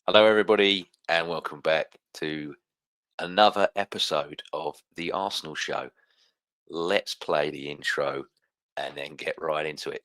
Hello, everybody, and welcome back to another episode of the Arsenal Show. Let's play the intro and then get right into it.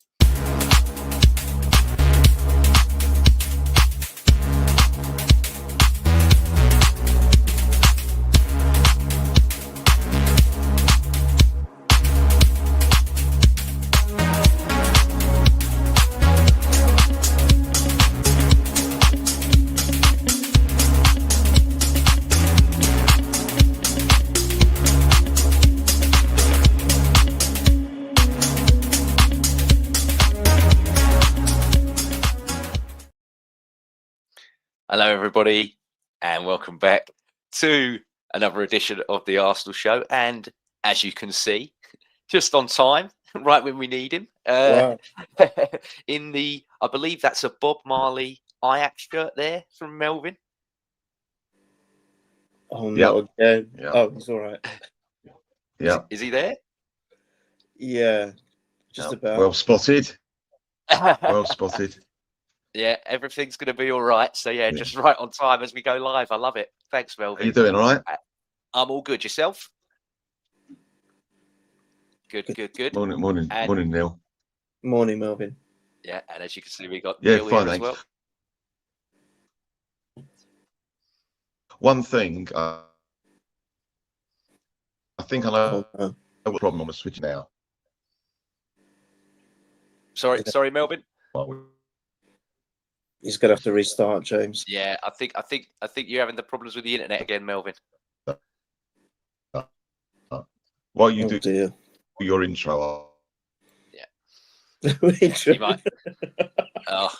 Hello, everybody, and welcome back to another edition of the Arsenal Show. And as you can see, just on time, right when we need him. Wow. I believe that's a Bob Marley Ajax shirt there from Melvyn. Oh, not again. Yep. Oh, it's all right. Yeah. Is he there? Yeah, just about. Well spotted. Well spotted. Yeah, everything's going to be all right. So, yeah, just right on time as we go live. I love it. Thanks, Melvyn. Are you doing all right? I'm all good. Yourself? Good. Morning, Neil. Morning, Melvyn. Yeah, and as you can see, we got Yeah, Neil fine, here as thanks. well. One thing, I think I know Oh, no. what problem on the switch now. Sorry, Melvyn. He's gonna have to restart, James. Yeah, I think you're having the problems with the internet again, Melvyn. While you Oh do dear. your intro, You might. Oh,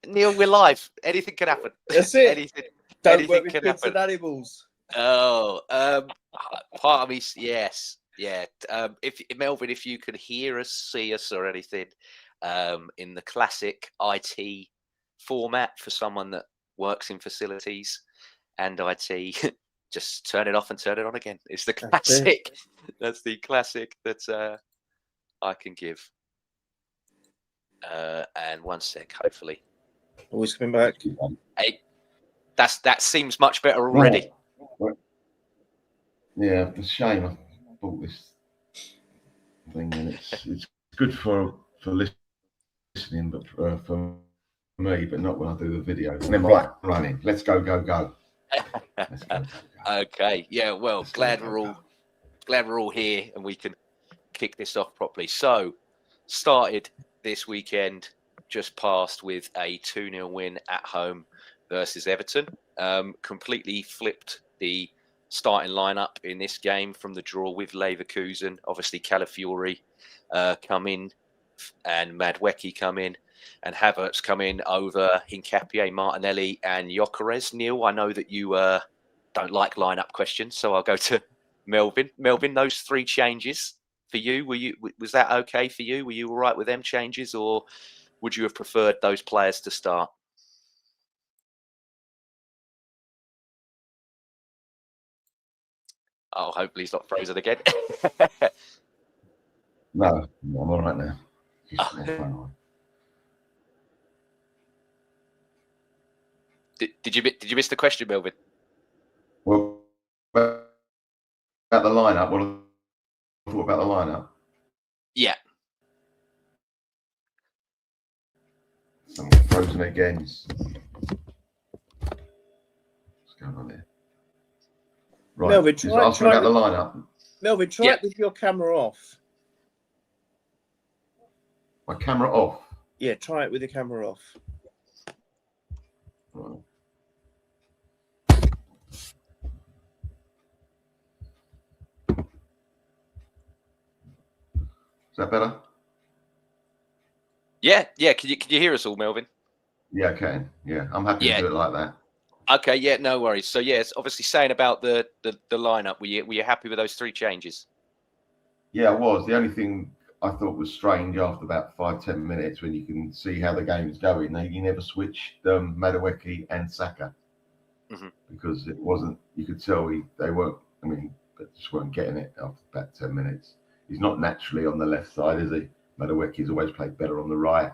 Neil, we're live. Anything can happen. That's it. Anything Don't work with can kids happen. and animals. Oh, part of me, yes, yeah. If Melvyn, if you could hear us, see us, or anything, in the classic IT format for someone that works in facilities and IT, just turn it off and turn it on again. It's the classic. That's the classic that I can give. And one sec, hopefully. Always coming back. Hey, that seems much better already. yeah, it's a shame I bought this thing, and it's good for listening, but for me, but not when I do the video. And then running. Let's go. Let's go. Okay, yeah. Well, glad we're all here and we can kick this off properly. So, started this weekend just past with a 2-0 win at home versus Everton. Completely flipped the starting lineup in this game from the draw with Leverkusen. Obviously, Calafiori come in and Madwecki come in and Havertz come in over Hincapié, Martinelli and Gyökeres. Neil, I know that you don't like lineup questions, so I'll go to Melvyn. Melvyn, those three changes for you, was that okay for you? Were you all right with them changes, or would you have preferred those players to start? Oh, hopefully he's not frozen again. No, I'm all right now. Did you miss the question, Melvyn? Well, about the lineup, what I thought about the lineup. Yeah. I'm frozen again. What's going on there? Right. Melvyn, Just asking about the lineup. Melvyn, try it with your camera off. My camera off. Yeah, try it with the camera off. Right. Is that better? Yeah. Can you hear us all, Melvyn? Yeah, I can. Yeah, I'm happy to do it like that. Okay, yeah, no worries. So yes, obviously saying about the lineup, were you happy with those three changes? Yeah, I was. The only thing I thought was strange after about 5-10 minutes, when you can see how the game's going, you never switched Madwecki and Saka, because it wasn't. You could tell they weren't. I mean, they just weren't getting it after about 10 minutes. He's not naturally on the left side, is he? Madwecki's always played better on the right,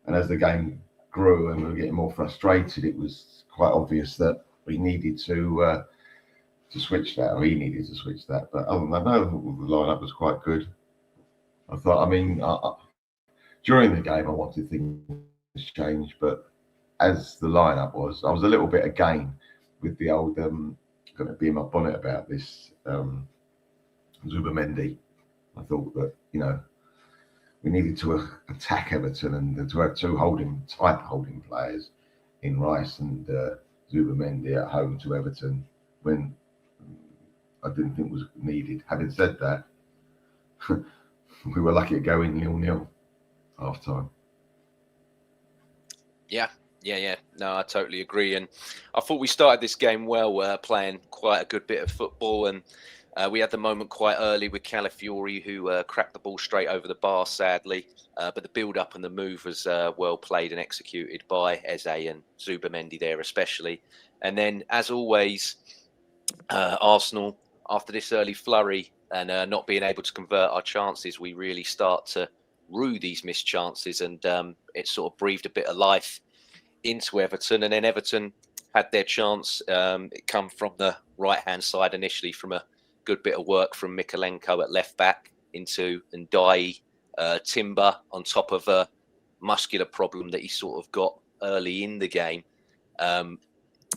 and as the game grew and we were getting more frustrated, it was quite obvious that we needed to switch that, or he needed to switch that. But other than that, no, the lineup was quite good. I thought, during the game, I wanted things to change, but as the lineup was, I was a little bit again with the old, going to be in my bonnet about this, Zubimendi. I thought that, we needed to attack Everton and to have two tight holding players in Rice and Zubimendi at home to Everton when I didn't think was needed. Having said that, we were lucky to go in 0-0 half time. Yeah. No, I totally agree. And I thought we started this game well, playing quite a good bit of football. And we had the moment quite early with Calafiori, who cracked the ball straight over the bar, sadly. But the build-up and the move was well played and executed by Eze and Zubimendi there especially. And then, as always, Arsenal, after this early flurry and not being able to convert our chances, we really start to rue these missed chances. And it sort of breathed a bit of life into Everton. And then Everton had their chance. It come from the right-hand side initially from a good bit of work from Mikalenko at left back into Ndiaye, Timber on top of a muscular problem that he sort of got early in the game.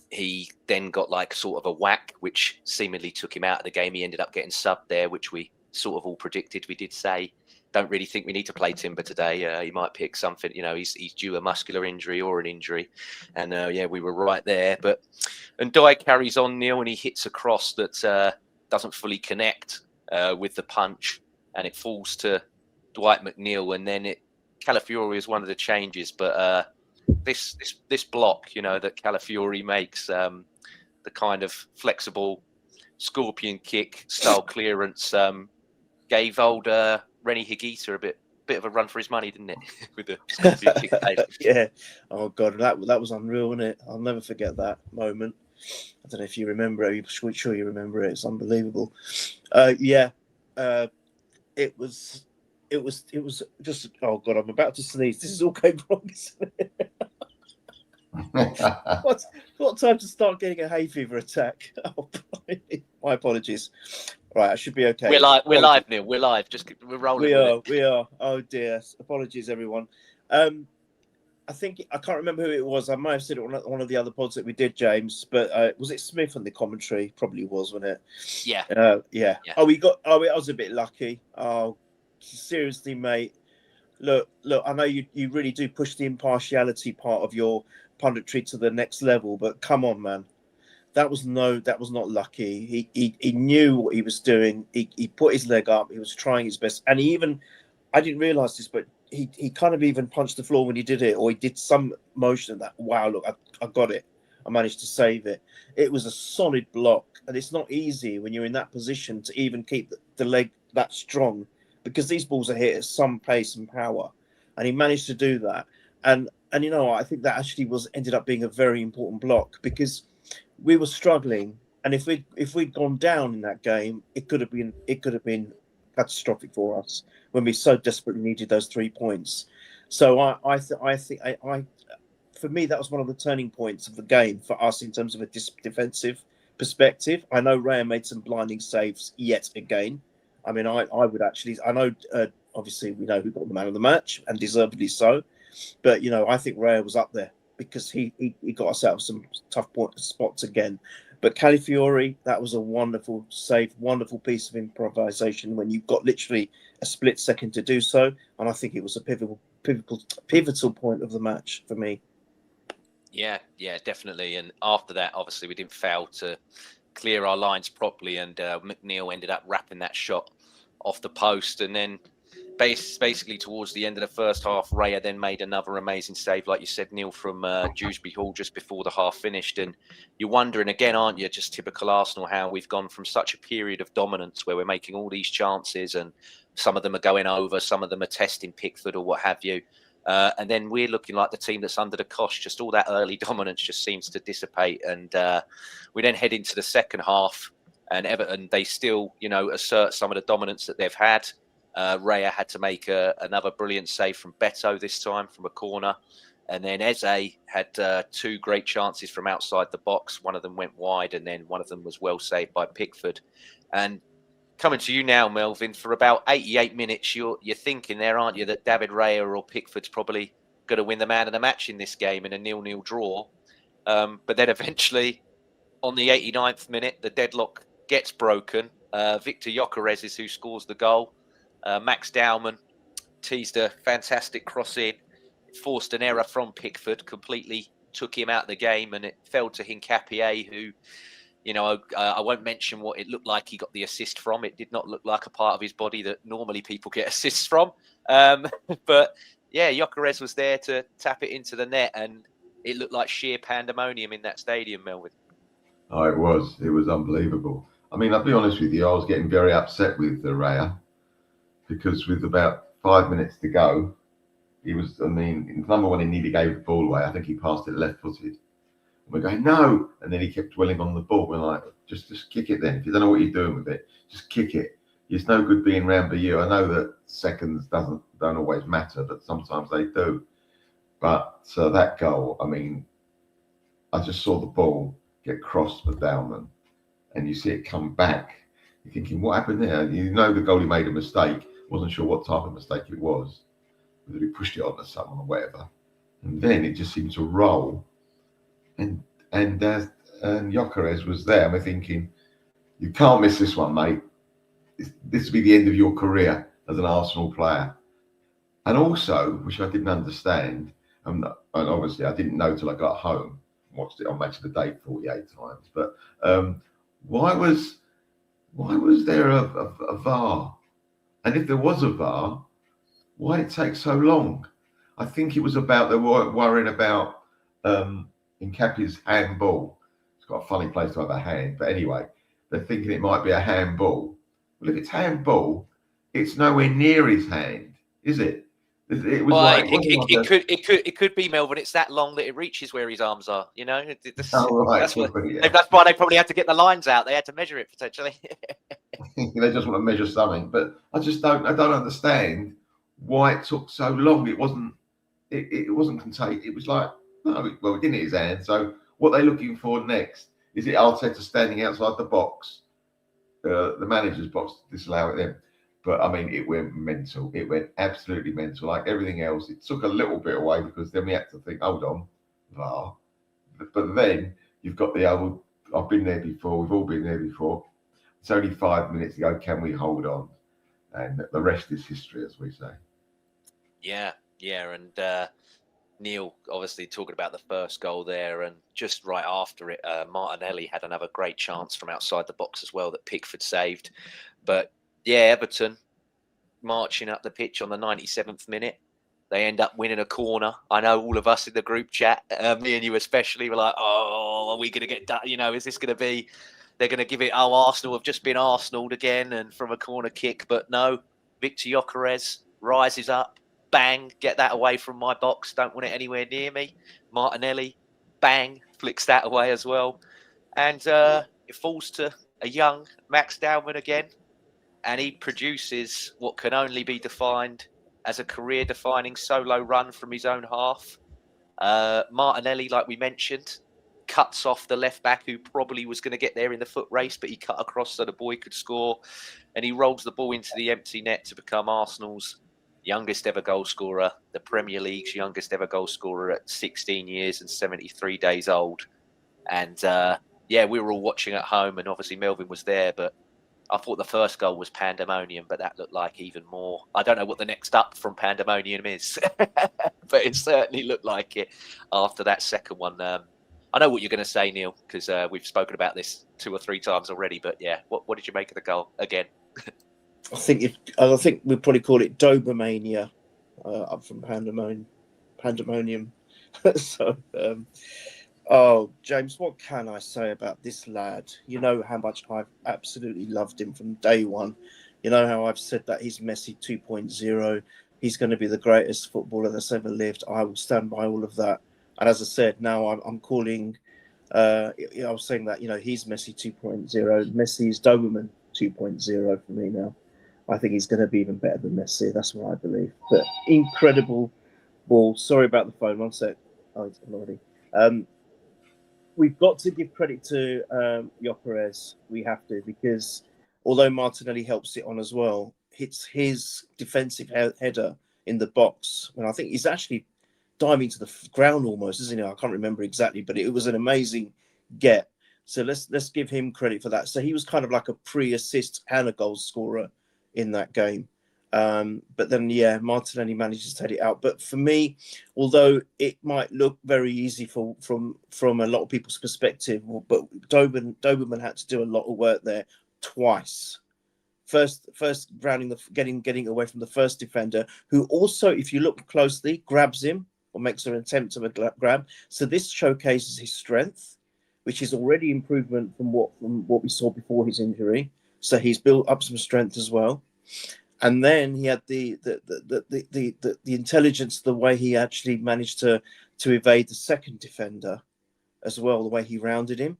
He then got like sort of a whack, which seemingly took him out of the game. He ended up getting subbed there, which we sort of all predicted. We did say, don't really think we need to play Timber today. He might pick something, he's due a muscular injury or an injury. And we were right there. But Ndiaye carries on, Neil, and he hits a cross that doesn't fully connect with the punch, and it falls to Dwight McNeil. And then Calafiori is one of the changes, but this block, that Calafiori makes, the kind of flexible scorpion kick style clearance, gave old Rennie Higuita a bit of a run for his money, didn't it? With the scorpion kick. Yeah. Oh God, that was unreal, wasn't it? I'll never forget that moment. I don't know if you remember it. I'm sure you remember it. It's unbelievable. It was just. Oh God, I'm about to sneeze. This is all going wrong, isn't it? What time to start getting a hay fever attack? Oh, my apologies. Right, I should be okay. We're live, Neil. We're live. We're rolling. We are. Oh dear. Apologies, everyone. I can't remember who it was. I might have said it on one of the other pods that we did, James. But was it Smith on the commentary? Probably was, wasn't it? Yeah. Yeah. Oh, I was a bit lucky. Oh, seriously, mate. Look. I know you really do push the impartiality part of your punditry to the next level, but come on, man. That was not lucky. He knew what he was doing. He put his leg up. He was trying his best, and I didn't realise this, but he kind of even punched the floor when he did it, or he did some motion that, wow, look, I got it. I managed to save it. It was a solid block, and it's not easy when you're in that position to even keep the leg that strong, because these balls are hit at some pace and power, and he managed to do that. And I think that actually ended up being a very important block, because we were struggling, and if we'd gone down in that game, it could have been catastrophic for us when we so desperately needed those 3 points. So I think for me, that was one of the turning points of the game for us in terms of a defensive perspective. I know Raya made some blinding saves yet again. I mean, I would actually, I know, obviously we know who got the man of the match, and deservedly so, but I think Raya was up there, because he got us out of some tough spots again. But Calafiori, that was a wonderful save, wonderful piece of improvisation when you've got literally a split second to do so. And I think it was a pivotal point of the match for me. Yeah, definitely. And after that, obviously, we didn't fail to clear our lines properly, and McNeil ended up wrapping that shot off the post. And then basically towards the end of the first half, Raya then made another amazing save, like you said, Neil, from Dewsbury Hall just before the half finished. And you're wondering again, aren't you, just typical Arsenal, how we've gone from such a period of dominance where we're making all these chances, and some of them are going over, some of them are testing Pickford or what have you. And then we're looking like the team that's under the cosh. Just all that early dominance just seems to dissipate. And we then head into the second half, and Everton, they still, assert some of the dominance that they've had. Raya had to make another brilliant save from Beto this time from a corner. And then Eze had 2 great chances from outside the box. One of them went wide, and then one of them was well saved by Pickford. And coming to you now, Melvyn, for about 88 minutes, you're thinking there, aren't you, that David Raya or Pickford's probably going to win the man of the match in this game in a 0-0 draw. But then eventually, on the 89th minute, the deadlock gets broken. Victor Gyökeres is who scores the goal. Max Dowman teased a fantastic cross in, forced an error from Pickford, completely took him out of the game, and it fell to Hincapié, who, I won't mention what it looked like he got the assist from. It did not look like a part of his body that normally people get assists from. But yeah, Gyökeres was there to tap it into the net, and it looked like sheer pandemonium in that stadium, Melvyn. Oh, it was unbelievable. I mean, I'll be honest with you, I was getting very upset with Raya, because with about 5 minutes to go, number one, he nearly gave the ball away. I think he passed it left-footed. And we're going, no! And then he kept dwelling on the ball. We're like, just kick it then. If you don't know what you're doing with it, just kick it. It's no good being round for you. I know that seconds don't always matter, but sometimes they do. But that goal, I mean, I just saw the ball get crossed for Dowman, and you see it come back. You're thinking, what happened there? You know the goalie made a mistake. Wasn't sure what type of mistake it was, whether he pushed it onto someone or whatever. And then it just seemed to roll. And Gyökeres was there. And we're thinking, you can't miss this one, mate. This will be the end of your career as an Arsenal player. And also, which I didn't understand, and obviously I didn't know till I got home, watched it on Match of the Day 48 times. But why was there a VAR? And if there was a VAR, why did it take so long? I think it was about they were worrying about Hincapié's handball. It's got a funny place to have a hand, but anyway, they're thinking it might be a handball. Well, if it's handball, it's nowhere near his hand, is it? It was it could be, Melvyn. It's that long that it reaches where his arms are. Right. That's why they probably had to get the lines out. They had to measure it potentially. They just want to measure something, but I don't understand why it took so long. It wasn't contained. It was like, no, well, it didn't hit his hand. So what are they looking for next? Is it Arteta standing outside the box, the manager's box, to disallow it then? But I mean, it went mental. It went absolutely mental. Like everything else, it took a little bit away, because then we had to think, hold on, VAR. But then you've got the old, I've been there before. We've all been there before. It's only 5 minutes to go. Can we hold on? And the rest is history, as we say. Yeah. And Neil, obviously talking about the first goal there, and just right after it, Martinelli had another great chance from outside the box as well that Pickford saved. But yeah, Everton marching up the pitch on the 97th minute. They end up winning a corner. I know all of us in the group chat, me and you especially, were like, oh, are we going to get done? Is this going to be, they're going to give it, Arsenal have just been Arsenaled again and from a corner kick. But no, Victor Gyökeres rises up, bang, get that away from my box. Don't want it anywhere near me. Martinelli, bang, flicks that away as well. And it falls to a young Max Dowman again. And he produces what can only be defined as a career-defining solo run from his own half. Martinelli, like we mentioned, cuts off the left-back who probably was going to get there in the foot race, but he cut across so the boy could score. And he rolls the ball into the empty net to become Arsenal's youngest ever goal scorer, the Premier League's youngest ever goal scorer at 16 years and 73 days old. And we were all watching at home, and obviously Melvyn was there, but I thought the first goal was pandemonium, but that looked like even more. I don't know what the next up from pandemonium is, but it certainly looked like it after that second one. I know what you're going to say, Neil, because we've spoken about this 2 or 3 times already. But yeah, what did you make of the goal again? I think we'd probably call it Dobermania, up from pandemonium. So, James, what can I say about this lad? You know how much I've absolutely loved him from day one. You know how I've said that he's Messi 2.0. He's going to be the greatest footballer that's ever lived. I will stand by all of that. And as I said, now I'm calling. I was saying that he's Messi 2.0. Messi is Doberman 2.0 for me now. I think he's going to be even better than Messi. That's what I believe. But incredible ball. Sorry about the phone. One sec. Oh, it's already. We've got to give credit to Gyökeres. We have to, because although Martinelli helps it on as well, it's his defensive header in the box. And I think he's actually diving to the ground almost, isn't he? I can't remember exactly, but it was an amazing get. So let's give him credit for that. So he was kind of like a pre-assist and a goal scorer in that game. But then, yeah, Martinelli manages to head it out. But for me, although it might look very easy from a lot of people's perspective, but Doberman had to do a lot of work there twice. First rounding getting away from the first defender, who also, if you look closely, grabs him or makes an attempt of a grab. So this showcases his strength, which is already improvement from what we saw before his injury. So he's built up some strength as well. And then he had the intelligence, the way he actually managed to evade the second defender as well, the way he rounded him.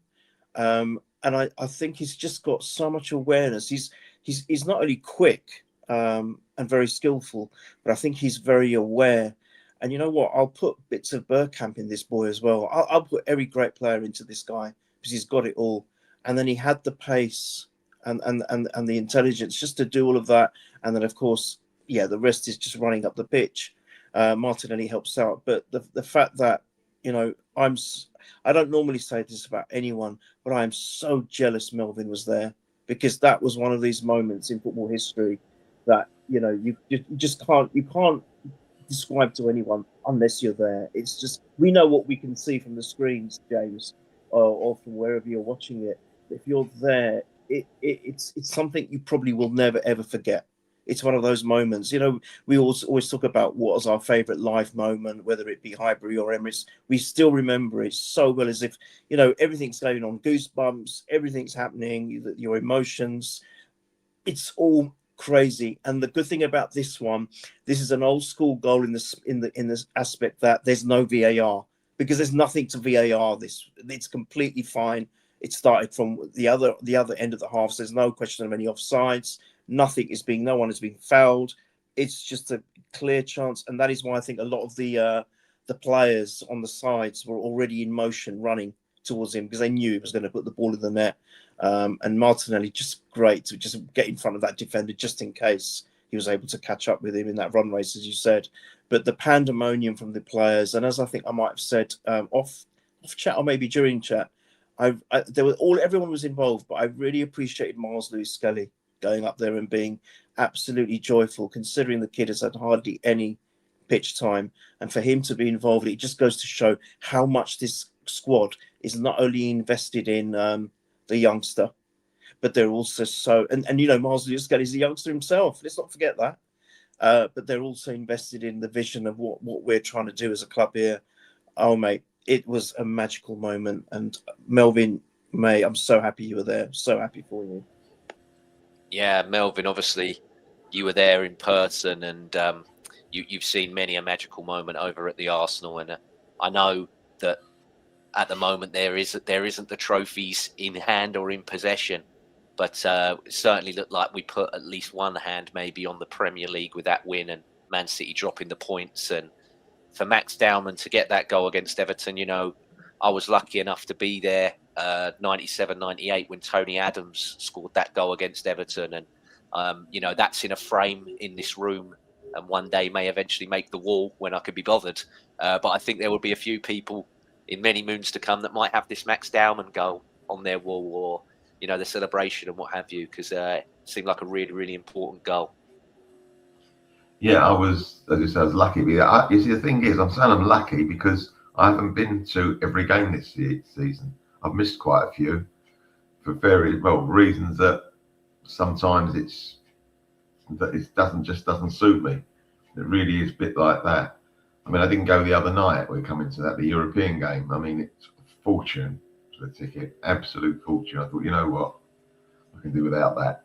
And I think he's just got so much awareness. He's not only quick and very skillful, but I think he's very aware. And you know what? I'll put bits of Bergkamp in this boy as well. I'll put every great player into this guy because he's got it all. And then he had the pace and the intelligence just to do all of that. And then, of course, yeah, the rest is just running up the pitch. Martinelli helps out. But the fact that, you know, I don't normally say this about anyone, but I am so jealous Melvyn was there, because that was one of these moments in football history that, you know, you can't describe to anyone unless you're there. It's just, we know what we can see from the screens, James, or from wherever you're watching it. If you're there, it's something you probably will never ever forget. It's one of those moments, you know. We always talk about what was our favourite live moment, whether it be Highbury or Emirates. We still remember it so well, as if, you know, everything's going on, goosebumps, everything's happening, your emotions. It's all crazy. And the good thing about this one, this is an old school goal in this aspect that there's no VAR, because there's nothing to VAR. It's completely fine. It started from the other end of the half. So there's no question of any offsides. No one is being fouled. It's just a clear chance, and that is why I think a lot of the players on the sides were already in motion, running towards him, because they knew he was going to put the ball in the net. And Martinelli, just great to just get in front of that defender, just in case he was able to catch up with him in that run race, as you said. But the pandemonium from the players, and as I think I might have said off chat or maybe during chat, everyone was involved, but I really appreciated Miles Lewis-Skelly going up there and being absolutely joyful, considering the kid has had hardly any pitch time. And for him to be involved, it just goes to show how much this squad is not only invested in the youngster, but they're also and you know, Miles Lewis-Skelly is a youngster himself. Let's not forget that. But they're also invested in the vision of what we're trying to do as a club here. Oh, mate, it was a magical moment. And Melvyn, mate, I'm so happy you were there. So happy for you. Yeah, Melvyn, obviously you were there in person, and you've seen many a magical moment over at the Arsenal. And I know that at the moment there isn't the trophies in hand or in possession, but it certainly looked like we put at least one hand maybe on the Premier League with that win, and Man City dropping the points. And for Max Dowman to get that goal against Everton, you know, I was lucky enough to be there 97-98 when Tony Adams scored that goal against Everton. And you know, that's in a frame in this room, and one day may eventually make the wall when I could be bothered. But I think there will be a few people in many moons to come that might have this Max Dowman goal on their wall, or, you know, the celebration and what have you, because it seemed like a really, really important goal. Yeah, I was lucky. You see, the thing is, I'm saying I'm lucky because I haven't been to every game this season. I've missed quite a few for very reasons that sometimes it doesn't suit me. It really is a bit like that. I mean, I didn't go the other night. We're coming to that, the European game. I mean, it's a fortune for the ticket, absolute fortune. I thought, you know what, I can do without that.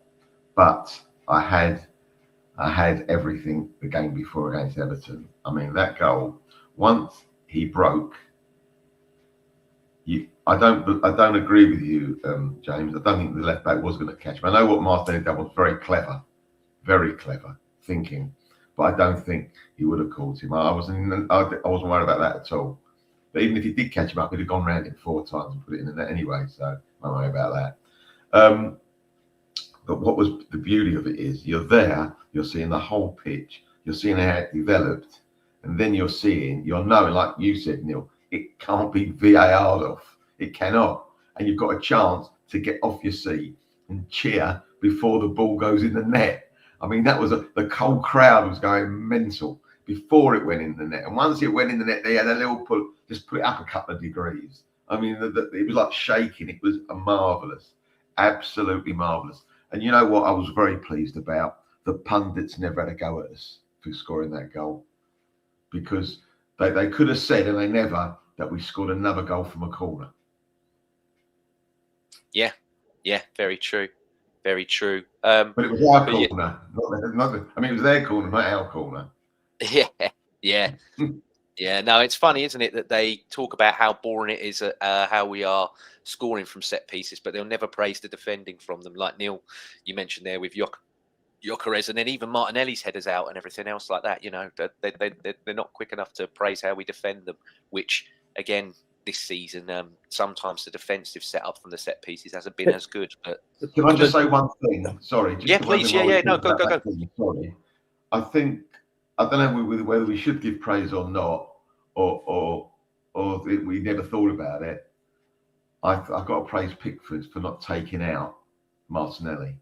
But I had everything the game before against Everton. I mean, that goal, once he broke, I don't agree with you, James. I don't think the left back was going to catch him. I know what Martinelli done was very clever thinking. but I don't think he would have caught him. I wasn't worried about that at all. But even if he did catch him up, he'd have gone round it 4 times and put it in the net anyway. So don't worry about that. But what was the beauty of it is you're there, you're seeing the whole pitch, you're seeing how it developed, and then you're knowing, like you said, Neil, it can't be VAR'd off. It cannot. And you've got a chance to get off your seat and cheer before the ball goes in the net. I mean, that was the whole crowd was going mental before it went in the net. And once it went in the net, they had a little just put it up a couple of degrees. I mean, it was like shaking. It was marvellous, absolutely marvellous. And you know what I was very pleased about? The pundits never had a go at us for scoring that goal, because they could have said, and they never, that we scored another goal from a corner. Yeah, very true. Very true. But it was our corner. It was their corner, not our corner. Yeah. Yeah, no, it's funny, isn't it, that they talk about how boring it is, how we are scoring from set pieces, but they'll never praise the defending from them. Like Neil, you mentioned there with Gyökeres, and then even Martinelli's headers out and everything else like that. You know, they're not quick enough to praise how we defend them, which, again, this season, sometimes the defensive setup from the set pieces hasn't been as good. But can I just say one thing? Sorry. Yeah, please. Yeah. No, go. Sorry. I think, I don't know whether we should give praise or not, or we never thought about it. I've got to praise Pickford for not taking out Martinelli.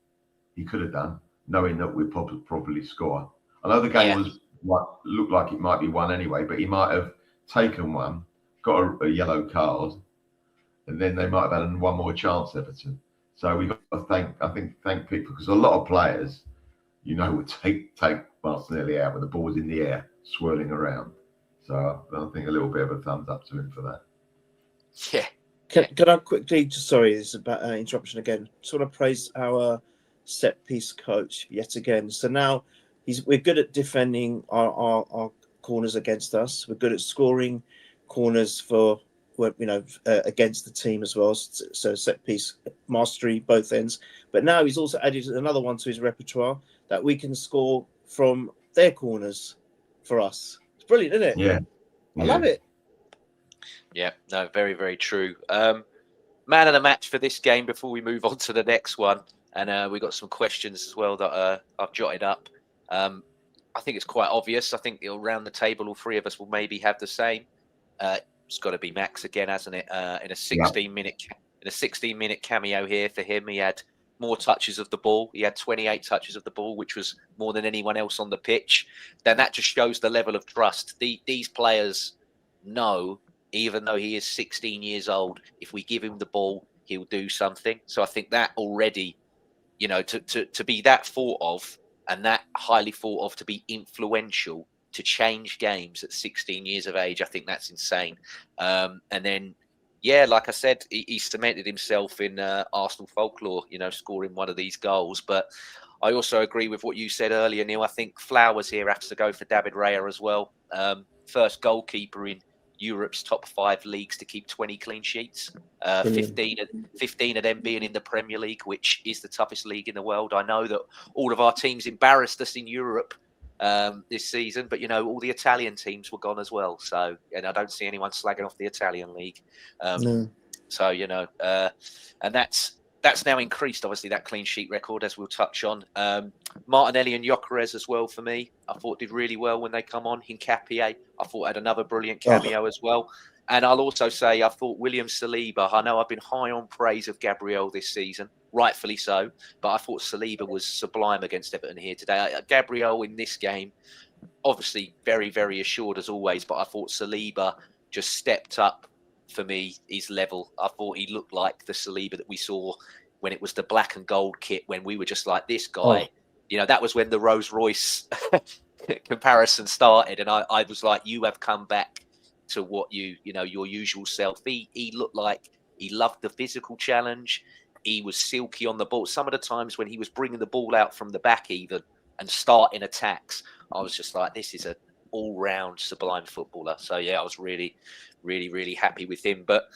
He could have done, knowing that we'd probably score. I know the game looked like it might be won anyway, but he might have taken one, got a yellow card, and then they might have had one more chance, Everton. So we've got to thank Pickford, because a lot of players, would take Martinelli out when the ball's in the air, swirling around. So I think a little bit of a thumbs up to him for that. Yeah. Can I quickly, sorry, it's about interruption again. Just want to praise our set piece coach yet again. So now we're good at defending our corners against us. We're good at scoring corners for against the team as well. So set piece mastery both ends. But now he's also added another one to his repertoire, that we can score from their corners for us. It's brilliant, isn't it? Yeah. I love it. Yeah, no, very, very true. Man of the match for this game before we move on to the next one. And we've got some questions as well that I've jotted up. I think it's quite obvious. I think around the table, all three of us will maybe have the same. It's got to be Max again, hasn't it? In a 16-minute cameo here for him, he had more touches of the ball. He had 28 touches of the ball, which was more than anyone else on the pitch. Then that just shows the level of trust. These players know, even though he is 16 years old, if we give him the ball, he'll do something. So I think that already, to be that thought of, and that highly thought of, to be influential, to change games at 16 years of age, I think that's insane. And then, like I said, he cemented himself in Arsenal folklore, scoring one of these goals. But I also agree with what you said earlier, Neil. I think Flowers here has to go for David Raya as well. First goalkeeper in Europe's top 5 leagues to keep 20 clean sheets, 15 of them being in the Premier League, which is the toughest league in the world. I know that all of our teams embarrassed us in Europe this season, but all the Italian teams were gone as well. So, and I don't see anyone slagging off the Italian league. No. So and that's now increased, obviously, that clean sheet record, as we'll touch on. Martinelli and Gyökeres as well for me. I thought did really well when they come on. Hincapié, I thought had another brilliant cameo as well. And I'll also say I thought William Saliba, I know I've been high on praise of Gabriel this season, rightfully so, but I thought Saliba was sublime against Everton here today. Gabriel in this game, obviously very, very assured as always, but I thought Saliba just stepped up for me, his level. I thought he looked like the Saliba that we saw when it was the black and gold kit, when we were just like, this guy, that was when the Rolls Royce comparison started. And I was like, you have come back to what your usual self. He looked like he loved the physical challenge. He was silky on the ball. Some of the times when he was bringing the ball out from the back even and starting attacks, I was just like, this is an all-round sublime footballer. So, I was really, really, really happy with him. But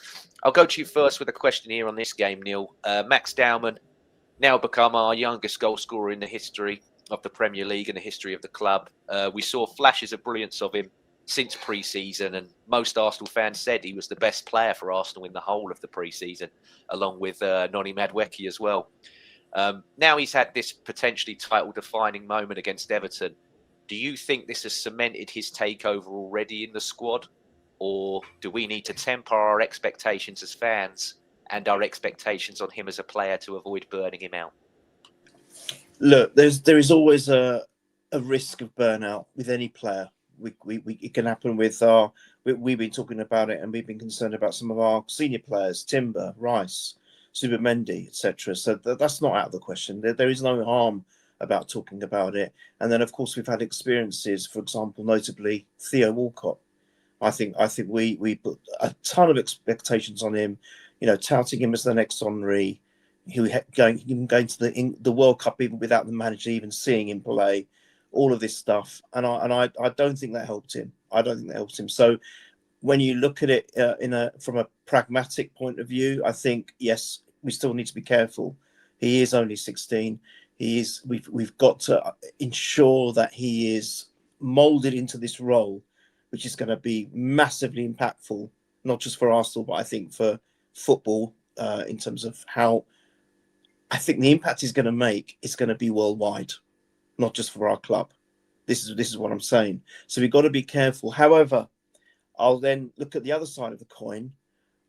I'll go to you first with a question here on this game, Neil. Max Dowman, now become our youngest goal scorer in the history of the Premier League and the history of the club. We saw flashes of brilliance of him since pre-season, and most Arsenal fans said he was the best player for Arsenal in the whole of the pre-season, along with Noni Madueke as well. Now he's had this potentially title-defining moment against Everton. Do you think this has cemented his takeover already in the squad, or do we need to temper our expectations as fans and our expectations on him as a player to avoid burning him out? Look, there is always a risk of burnout with any player. It can happen with we've been talking about it, and we've been concerned about some of our senior players, Timber, Rice, Subamendi, etc. So that's not out of the question. There is no harm about talking about it. And then, of course, we've had experiences, for example, notably Theo Walcott. I think we put a ton of expectations on him, touting him as the next Henry, going to the World Cup even without the manager even seeing him play, all of this stuff, and I don't think that helped him. So when you look at it from a pragmatic point of view, I think yes, we still need to be careful. He is only 16. We've got to ensure that he is molded into this role, which is going to be massively impactful, not just for Arsenal, but I think for football in terms of how I think the impact he's going to make is going to be worldwide, not just for our club. This is what I'm saying. So we've got to be careful. However, I'll then look at the other side of the coin,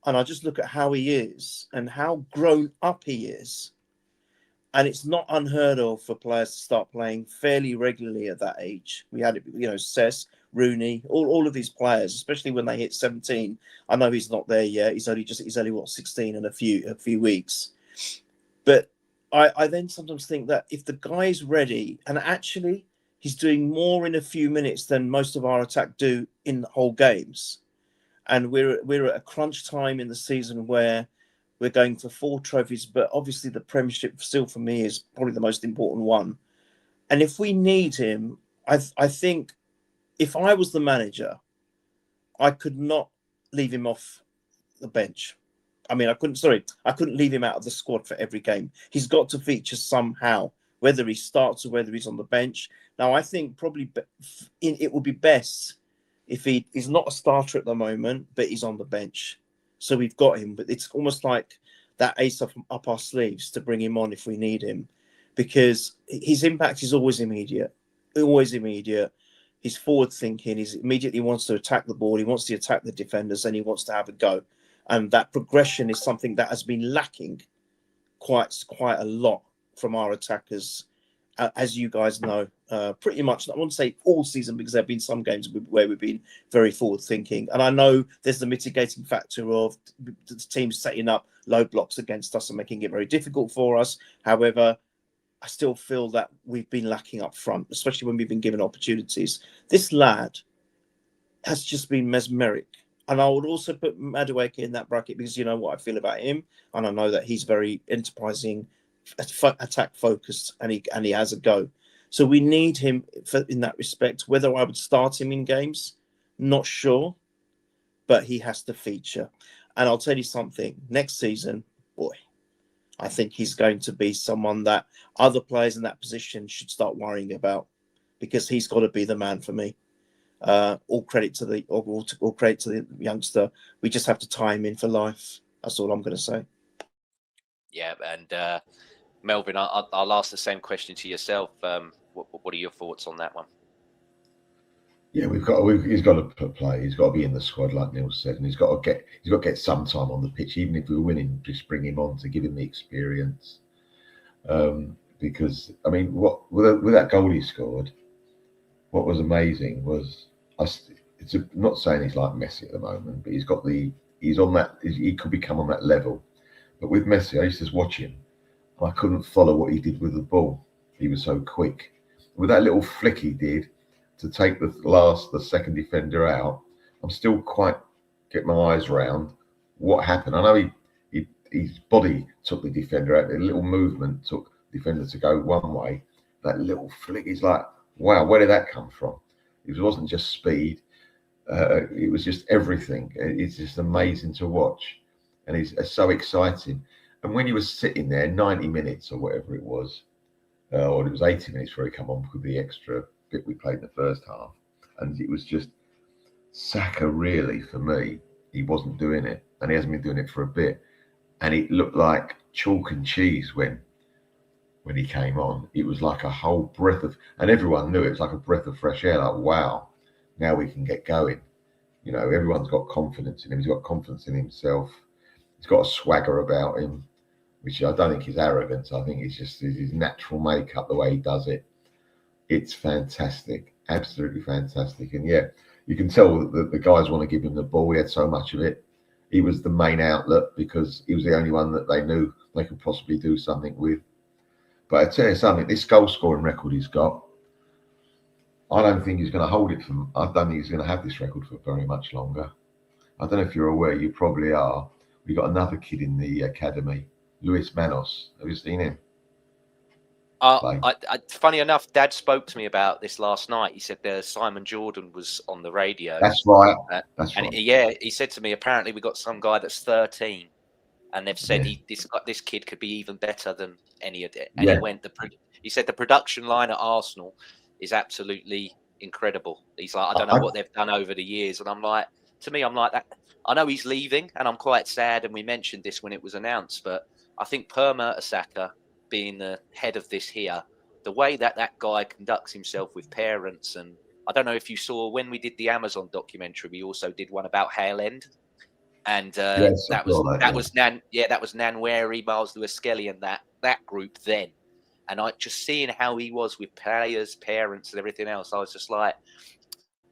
and I just look at how he is and how grown up he is. And it's not unheard of for players to start playing fairly regularly at that age. We had it, Cess, Rooney, all of these players, especially when they hit 17. I know he's not there yet. He's only 16 in a few weeks. But I then sometimes think that if the guy is ready, and actually he's doing more in a few minutes than most of our attack do in the whole games, and we're at a crunch time in the season where we're going for 4 trophies, but obviously the Premiership still for me is probably the most important one. And if we need him, I think if I was the manager, I could not leave him off the bench. I mean, I couldn't leave him out of the squad for every game. He's got to feature somehow, whether he starts or whether he's on the bench. Now, I think probably it would be best if he's not a starter at the moment, but he's on the bench. So we've got him, but it's almost like that ace up our sleeves to bring him on if we need him, because his impact is always immediate. He's forward thinking. He immediately wants to attack the ball. He wants to attack the defenders, and he wants to have a go. And that progression is something that has been lacking quite a lot from our attackers, as you guys know. Pretty much, I won't say all season, because there have been some games where we've been very forward thinking. And I know there's the mitigating factor of the teams setting up low blocks against us and making it very difficult for us. However, I still feel that we've been lacking up front, especially when we've been given opportunities. This lad has just been mesmeric. And I would also put Madueke in that bracket, because you know what I feel about him. And I know that he's very enterprising, attack focused, and he has a go. So we need him in that respect. Whether I would start him in games, not sure, but he has to feature. And I'll tell you something, next season, boy, I think he's going to be someone that other players in that position should start worrying about, because he's got to be the man for me. All credit to the youngster. We just have to tie him in for life. That's all I'm going to say. Yeah, and Melvyn, I'll ask the same question to yourself. What are your thoughts on that one? Yeah, he's got to play. He's got to be in the squad, like Neil said, and he's got to get some time on the pitch, even if we're winning. Just bring him on to give him the experience. Because I mean, with that goal he scored, what was amazing was not saying he's like Messi at the moment, but he could become on that level. But with Messi, I used to watch him, and I couldn't follow what he did with the ball. He was so quick. With that little flick he did to take the second defender out, I'm still quite get my eyes around what happened. I know his body took the defender out. A little movement took the defender to go one way. That little flick, he's like, wow, where did that come from? It wasn't just speed. It was just everything. It's just amazing to watch. And it's so exciting. And when he was sitting there 90 minutes or whatever it was, or it was 80 minutes before he come on with the extra bit we played in the first half. And it was just Saka, really, for me, he wasn't doing it, and he hasn't been doing it for a bit. And it looked like chalk and cheese when he came on. It was like a whole breath of, and everyone knew it was like a breath of fresh air. Like, wow, now we can get going. You know, everyone's got confidence in him. He's got confidence in himself. He's got a swagger about him, which I don't think is arrogance. I think it's just his natural makeup, the way he does it. It's fantastic, absolutely fantastic. And yeah, you can tell that the guys want to give him the ball. He had so much of it. He was the main outlet because he was the only one that they knew they could possibly do something with. But I tell you something, this goal scoring record he's got, I don't think he's going to hold it for. I don't think he's going to have this record for very much longer. I don't know if you're aware. You probably are. We got another kid in the academy, Luis Manos. Have you seen him? Funny enough, Dad spoke to me about this last night. He said Simon Jordan was on the radio. That's right. That's right. Yeah, he said to me, apparently we got some guy that's 13, and they've said this kid could be even better than any of it. And he said the production line at Arsenal is absolutely incredible. He's like, I don't know what they've done over the years, and I'm like, to me, I'm like that. I know he's leaving, and I'm quite sad. And we mentioned this when it was announced, but I think Per Mertesacker, being the head of this here, the way that guy conducts himself with parents, and I don't know if you saw when we did the Amazon documentary, we also did one about Hale End, and that was Nanwary, Miles Lewis Skelly, and that group then, and I just seeing how he was with players, parents, and everything else, I was just like,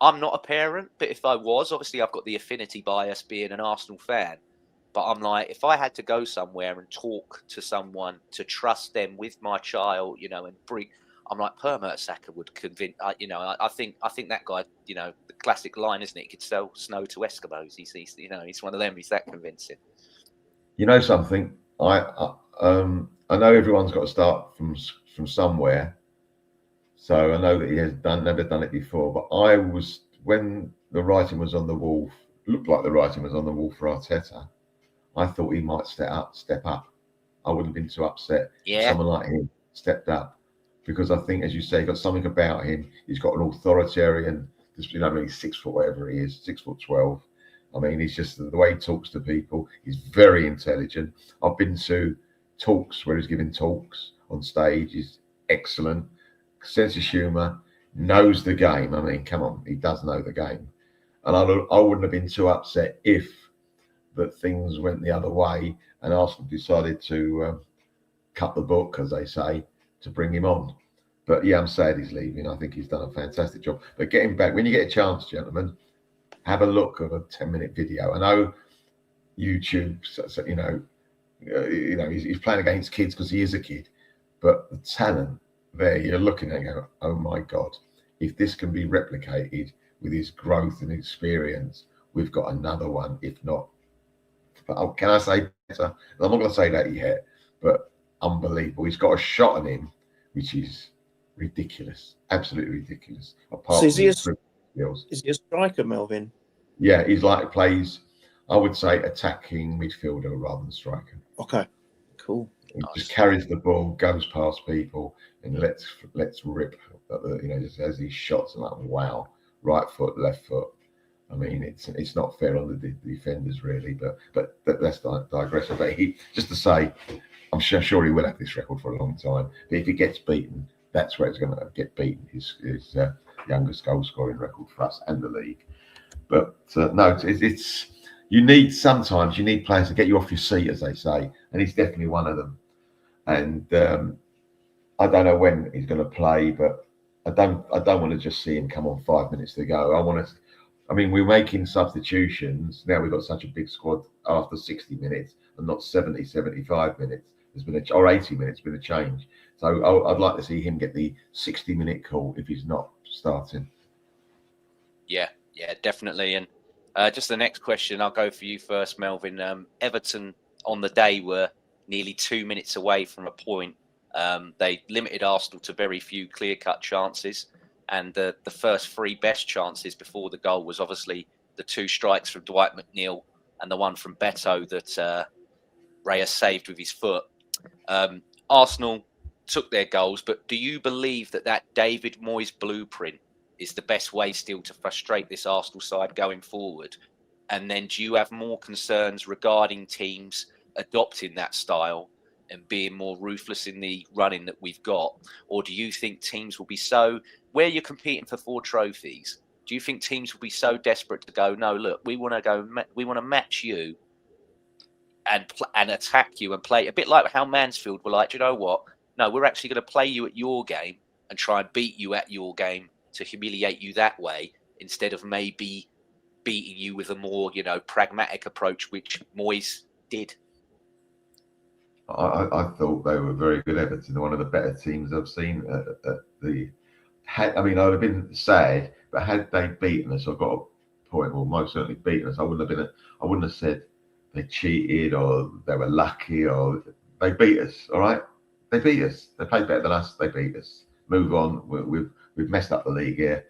I'm not a parent, but if I was, obviously I've got the affinity bias being an Arsenal fan. But I'm like, if I had to go somewhere and talk to someone to trust them with my child, you know, and bring, I'm like, Per Mertesacker would convince, you know, I think that guy, you know, the classic line, isn't it? He could sell snow to Eskimos. He's you know, he's one of them. He's that convincing. You know something? I know everyone's got to start from somewhere. So I know that he has never done it before. But when the writing was on the wall, looked like the writing was on the wall for Arteta, I thought he might step up. I wouldn't have been too upset if someone like him stepped up, because I think, as you say, got something about him. He's got an authoritarian, you know, he's 6 foot, whatever he is, 6'12". I mean, he's just the way he talks to people. He's very intelligent. I've been to talks where he's giving talks on stage. He's excellent, sense of humour, knows the game. I mean, come on, he does know the game, and I wouldn't have been too upset if that things went the other way and Arsenal decided to cut the book, as they say, to bring him on. But yeah, I'm sad he's leaving. I think he's done a fantastic job. But getting back, when you get a chance, gentlemen, have a look at a 10-minute video. I know YouTube, you know, he's playing against kids because he is a kid, but the talent there, you're looking at and go, oh my God, if this can be replicated with his growth and experience, we've got another one, if not. But can I say better? I'm not going to say that yet, but unbelievable. He's got a shot on him, which is ridiculous, absolutely ridiculous. So is he a striker, Melvyn? Yeah, he's like plays, I would say, attacking midfielder rather than striker. Okay, cool. He just carries the ball, goes past people, and let's rip. You know, just has these shots and like, wow, right foot, left foot. I mean, it's not fair on the defenders really, but that's digressing. But just to say, I'm sure he will have this record for a long time. But if he gets beaten, that's where it's going to get beaten. His youngest goal scoring record for us and the league. But no, it's you need players to get you off your seat, as they say, and he's definitely one of them. And I don't know when he's going to play, but I don't want to just see him come on 5 minutes to go. I mean, we're making substitutions. Now we've got such a big squad after 60 minutes and not 70, 75 minutes. There's been or 80 minutes, been a change. So I'd like to see him get the 60-minute call if he's not starting. Yeah, definitely. And just the next question, I'll go for you first, Melvyn. Everton on the day were nearly 2 minutes away from a point. They limited Arsenal to very few clear-cut chances. And the first 3 best chances before the goal was obviously the 2 strikes from Dwight McNeil and the one from Beto that Reyes saved with his foot. Arsenal took their goals, but do you believe that David Moyes blueprint is the best way still to frustrate this Arsenal side going forward? And then do you have more concerns regarding teams adopting that style and being more ruthless in the running that we've got? Or do you think teams will be so, where you're competing for 4 trophies, do you think teams will be so desperate to go, no, look, we want to match you and attack you and play a bit like how Mansfield were like, do you know what? No, we're actually going to play you at your game and try and beat you at your game to humiliate you that way, instead of maybe beating you with a more, pragmatic approach, which Moyes did. I thought they were very good. Everton, one of the better teams I've seen at the. I'd have been sad, but had they beaten us, I've got a point. Well, most certainly beaten us. I wouldn't have said they cheated or they were lucky or they beat us. All right, they beat us. They played better than us. They beat us. Move on. We've messed up the league here.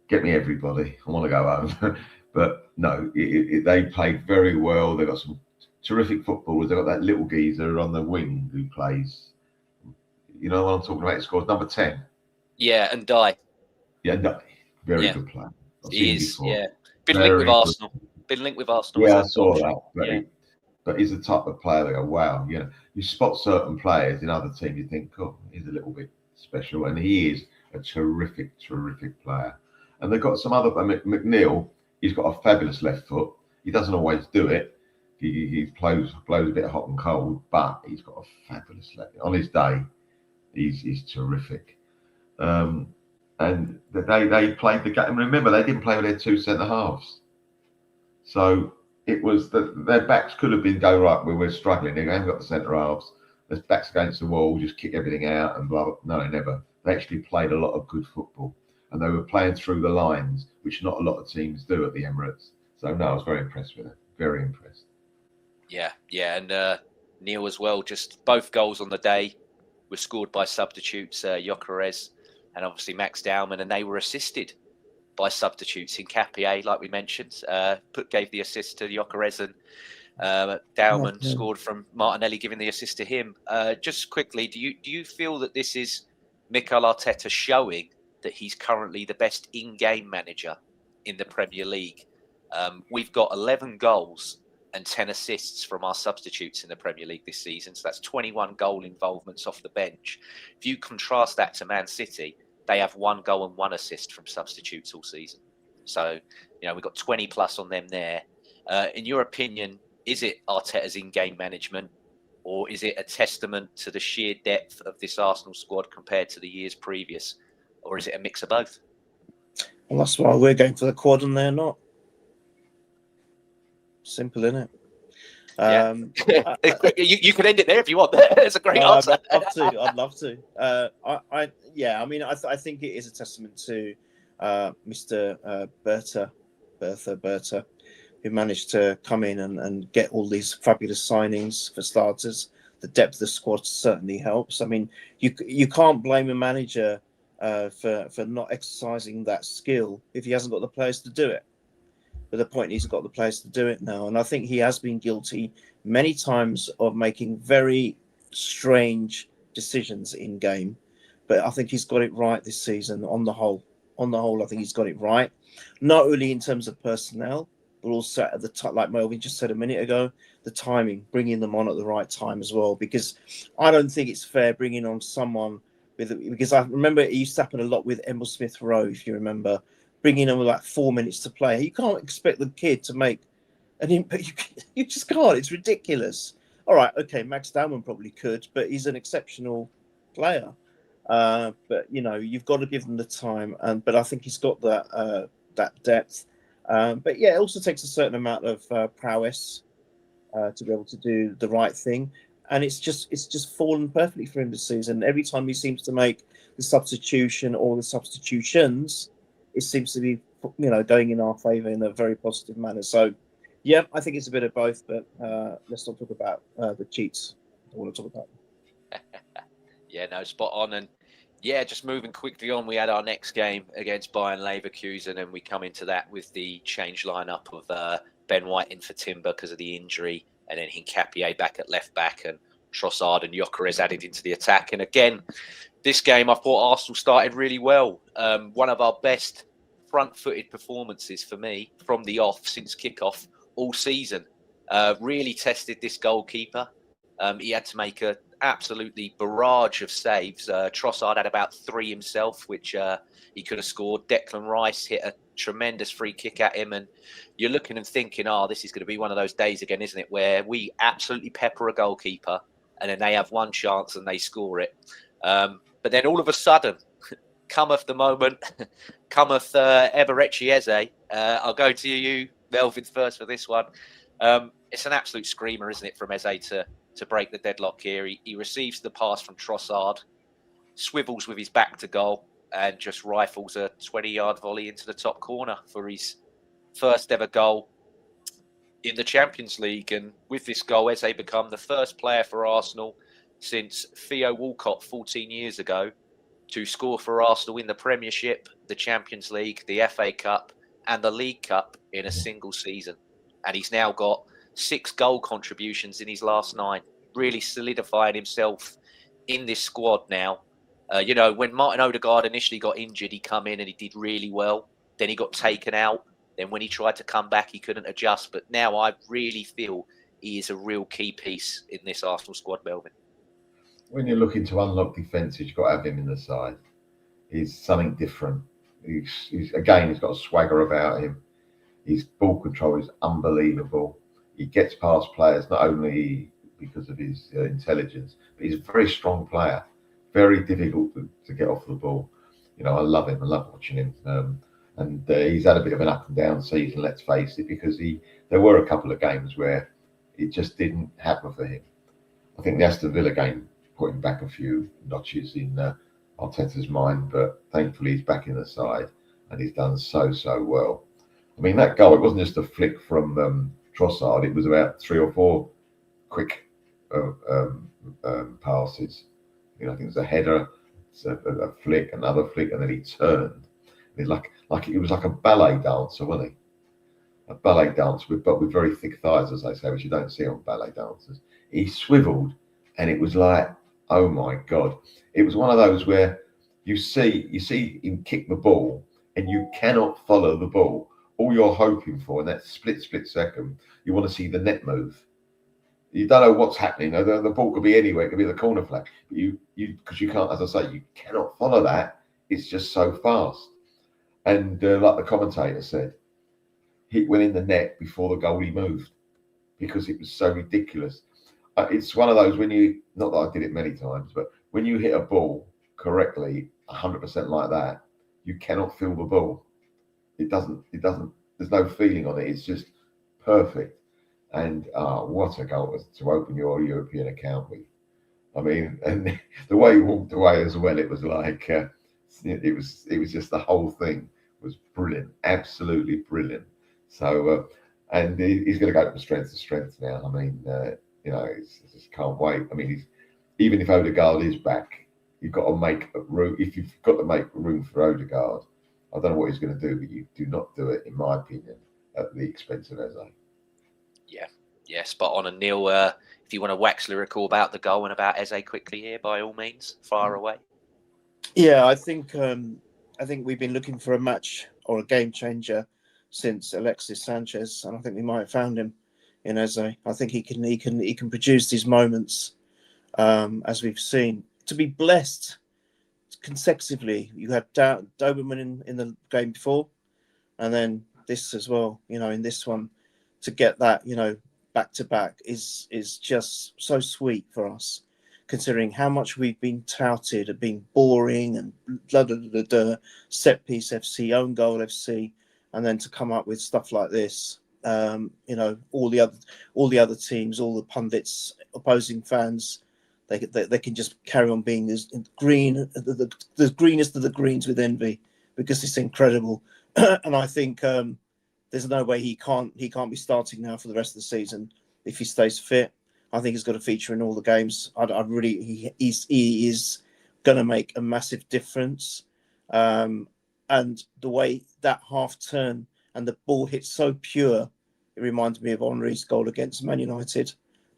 Get me everybody. I want to go home. But no, they played very well. They got some terrific footballers. They got that little geezer on the wing who plays. You know what I'm talking about? He scores number 10. Yeah, and Die. Yeah, no, very good player. He is. Yeah, been linked with Arsenal. Yeah, I saw that. But he's the type of player that go, wow. You spot certain players in other teams, you think, oh, he's a little bit special, and he is a terrific, terrific player. And they've got some other. McNeil, he's got a fabulous left foot. He doesn't always do it. He blows a bit hot and cold, but he's got a fabulous left. On his day, he's terrific. And they played the game. Remember, they didn't play with their 2 centre halves. So it was that their backs could have been go right. We're struggling. They haven't got the centre halves. Their backs against the wall, just kick everything out and blah, blah. No, they never. They actually played a lot of good football. And they were playing through the lines, which not a lot of teams do at the Emirates. So, no, I was very impressed with it. Very impressed. Yeah. And Neil as well, just both goals on the day were scored by substitutes, Gyökeres and obviously Max Dowman, and they were assisted by substitutes. In Capier, like we mentioned, gave the assist to Gyökeres, and Dowman scored from Martinelli, giving the assist to him. Just quickly, do you feel that this is Mikel Arteta showing that he's currently the best in-game manager in the Premier League? We've got 11 goals and 10 assists from our substitutes in the Premier League this season. So that's 21 goal involvements off the bench. If you contrast that to Man City, they have 1 goal and 1 assist from substitutes all season. So, we've got 20 plus on them there. In your opinion, is it Arteta's in-game management, or is it a testament to the sheer depth of this Arsenal squad compared to the years previous? Or is it a mix of both? Well, that's why we're going for the quad and they're not. Simple, isn't it? Yeah. You could end it there if you want. It's a great answer. I'd love to. I think it is a testament to Mr. Bertha, who managed to come in and get all these fabulous signings for starters. The depth of the squad certainly helps. I mean, you can't blame a manager for not exercising that skill if he hasn't got the players to do it. But the point, he's got the players to do it now. And I think he has been guilty many times of making very strange decisions in game. But I think he's got it right this season on the whole. On the whole, I think he's got it right. Not only in terms of personnel, but also at the time, like Melvyn just said a minute ago, the timing, bringing them on at the right time as well. Because I don't think it's fair bringing on someone because I remember it used to happen a lot with Emil Smith Rowe, if you remember, bringing him with like 4 minutes to play. You can't expect the kid to make an impact. You just can't. It's ridiculous. All right, okay, Max Dowman probably could, but he's an exceptional player. But you've got to give them the time. But I think he's got that depth. But yeah, it also takes a certain amount of prowess to be able to do the right thing. And it's just fallen perfectly for him this season. Every time he seems to make the substitution or the substitutions, it seems to be, going in our favour in a very positive manner. So, yeah, I think it's a bit of both. But let's not talk about the cheats. I want to talk about them. Yeah, no, spot on. And yeah, just moving quickly on, we had our next game against Bayern Leverkusen, and we come into that with the change lineup of Ben White in for Timber because of the injury, and then Hincapié back at left back, and Trossard and Gyökeres added into the attack. And again, this game, I thought Arsenal started really well. One of our best front-footed performances for me from the off since kickoff all season. Really tested this goalkeeper. He had to make an absolutely barrage of saves. Trossard had about 3 himself, which he could have scored. Declan Rice hit a tremendous free kick at him. And you're looking and thinking, this is going to be one of those days again, isn't it, where we absolutely pepper a goalkeeper and then they have one chance and they score it. But then all of a sudden, cometh the moment, cometh Eberechi Eze. I'll go to you, Melvyn, first for this one. It's an absolute screamer, isn't it, from Eze to break the deadlock here. He receives the pass from Trossard, swivels with his back to goal, and just rifles a 20-yard volley into the top corner for his first ever goal in the Champions League. And with this goal, Eze become the first player for Arsenal since Theo Walcott 14 years ago to score for Arsenal in the Premiership, the Champions League, the FA Cup, and the League Cup in a single season. And he's now got 6 goal contributions in his last 9, really solidifying himself in this squad now. When Martin Odegaard initially got injured, he come in and he did really well. Then he got taken out. Then when he tried to come back, he couldn't adjust. But now I really feel he is a real key piece in this Arsenal squad, Melvyn. When you're looking to unlock defences, you've got to have him in the side. He's something different. He's got a swagger about him. His ball control is unbelievable. He gets past players not only because of his intelligence, but he's a very strong player. Very difficult to get off the ball. I love him. I love watching him. And he's had a bit of an up and down season, let's face it, because there were a couple of games where it just didn't happen for him. I think the Aston Villa game put him back a few notches in Arteta's mind, but thankfully he's back in the side and he's done so well. I mean, that goal, it wasn't just a flick from Trossard, it was about 3 or 4 quick passes. I think it was a header, a flick, another flick, and then he turned. It was like a ballet dancer, wasn't he? A ballet dancer, but with very thick thighs, as they say, which you don't see on ballet dancers. He swiveled, and it was like, oh my God! It was one of those where you see him kick the ball, and you cannot follow the ball. All you're hoping for in that split second, you want to see the net move. You don't know what's happening. The ball could be anywhere. It could be the corner flag. But because you can't, as I say, you cannot follow that. It's just so fast. And like the commentator said, he went in the net before the goalie moved because it was so ridiculous. It's one of those not that I did it many times, but when you hit a ball correctly, 100% like that, you cannot feel the ball. It doesn't, there's no feeling on it. It's just perfect. And what a goal to open your European account with. I mean, and the way he walked away as well, it was like, it was just the whole thing was brilliant, absolutely brilliant. So, and he's going to go from strength to strength now. I mean, I just can't wait. I mean, even if Odegaard is back, you've got to make room. If you've got to make room for Odegaard, I don't know what he's going to do, but you do not do it, in my opinion, at the expense of Eze. Yeah, spot on. And Neil, if you want to wax lyrical about the goal and about Eze quickly here, by all means, fire away. Yeah, I think we've been looking for a match or a game changer since Alexis Sanchez, and I think we might have found him in Eze. I think he can produce these moments, as we've seen. To be blessed consecutively, you had Doberman in the game before, and then this as well. In this one, to get that, back to back is just so sweet for us, considering how much we've been touted at being boring and set piece FC, own goal FC, and then to come up with stuff like this. All the other teams, all the pundits, opposing fans, they can just carry on being as green, the greenest of the greens with envy, because it's incredible. And I think there's no way he can't be starting now for the rest of the season if he stays fit. I think he's got a feature in all the games. He is going to make a massive difference. And the way that half turn and the ball hits so pure, it reminds me of Henry's goal against Man United.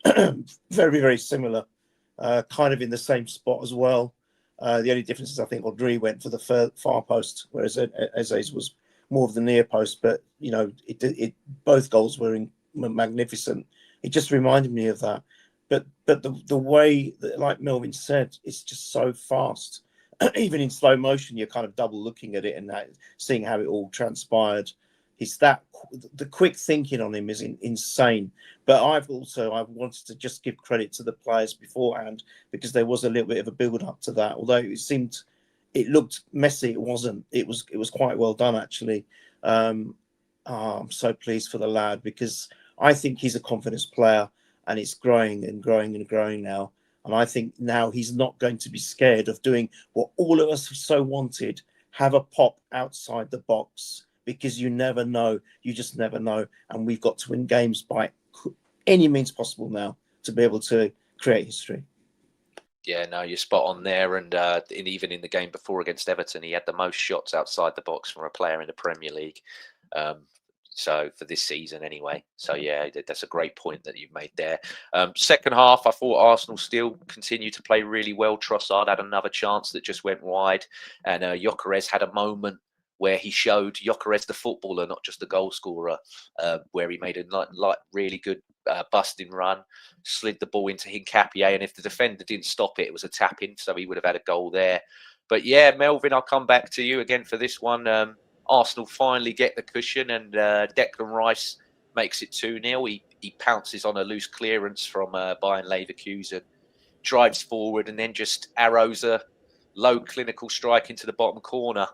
Very, very similar. kind of in the same spot as well. The only difference is I think Audrey went for the far post, whereas Eze's was more of the near post. But both goals were magnificent. It just reminded me of that. But the way that, like Melvyn said, it's just so fast. Even in slow motion, you're kind of double looking at it and seeing how it all transpired. The quick thinking on him is insane. But I've wanted to just give credit to the players beforehand, because there was a little bit of a build up to that. Although it looked messy, it wasn't. It was quite well done, actually. I'm so pleased for the lad, because I think he's a confidence player, and it's growing and growing and growing now. And I think now he's not going to be scared of doing what all of us have so wanted: have a pop outside the box. Because you never know. You just never know. And we've got to win games by any means possible now to be able to create history. Yeah, no, you're spot on there. And even in the game before against Everton, he had the most shots outside the box from a player in the Premier League. So for this season anyway. So yeah, that's a great point that you've made there. Second half, I thought Arsenal still continued to play really well. Trossard had another chance that just went wide. And Gyökeres had a moment where he showed Gyökeres the footballer, not just the goal scorer, where he made a really good busting run, slid the ball into Hincapié, and if the defender didn't stop it, it was a tap-in, so he would have had a goal there. But yeah, Melvyn, I'll come back to you again for this one. Arsenal finally get the cushion, and Declan Rice makes it 2-0. He pounces on a loose clearance from Bayern Leverkusen, drives forward, and then just arrows a low clinical strike into the bottom corner.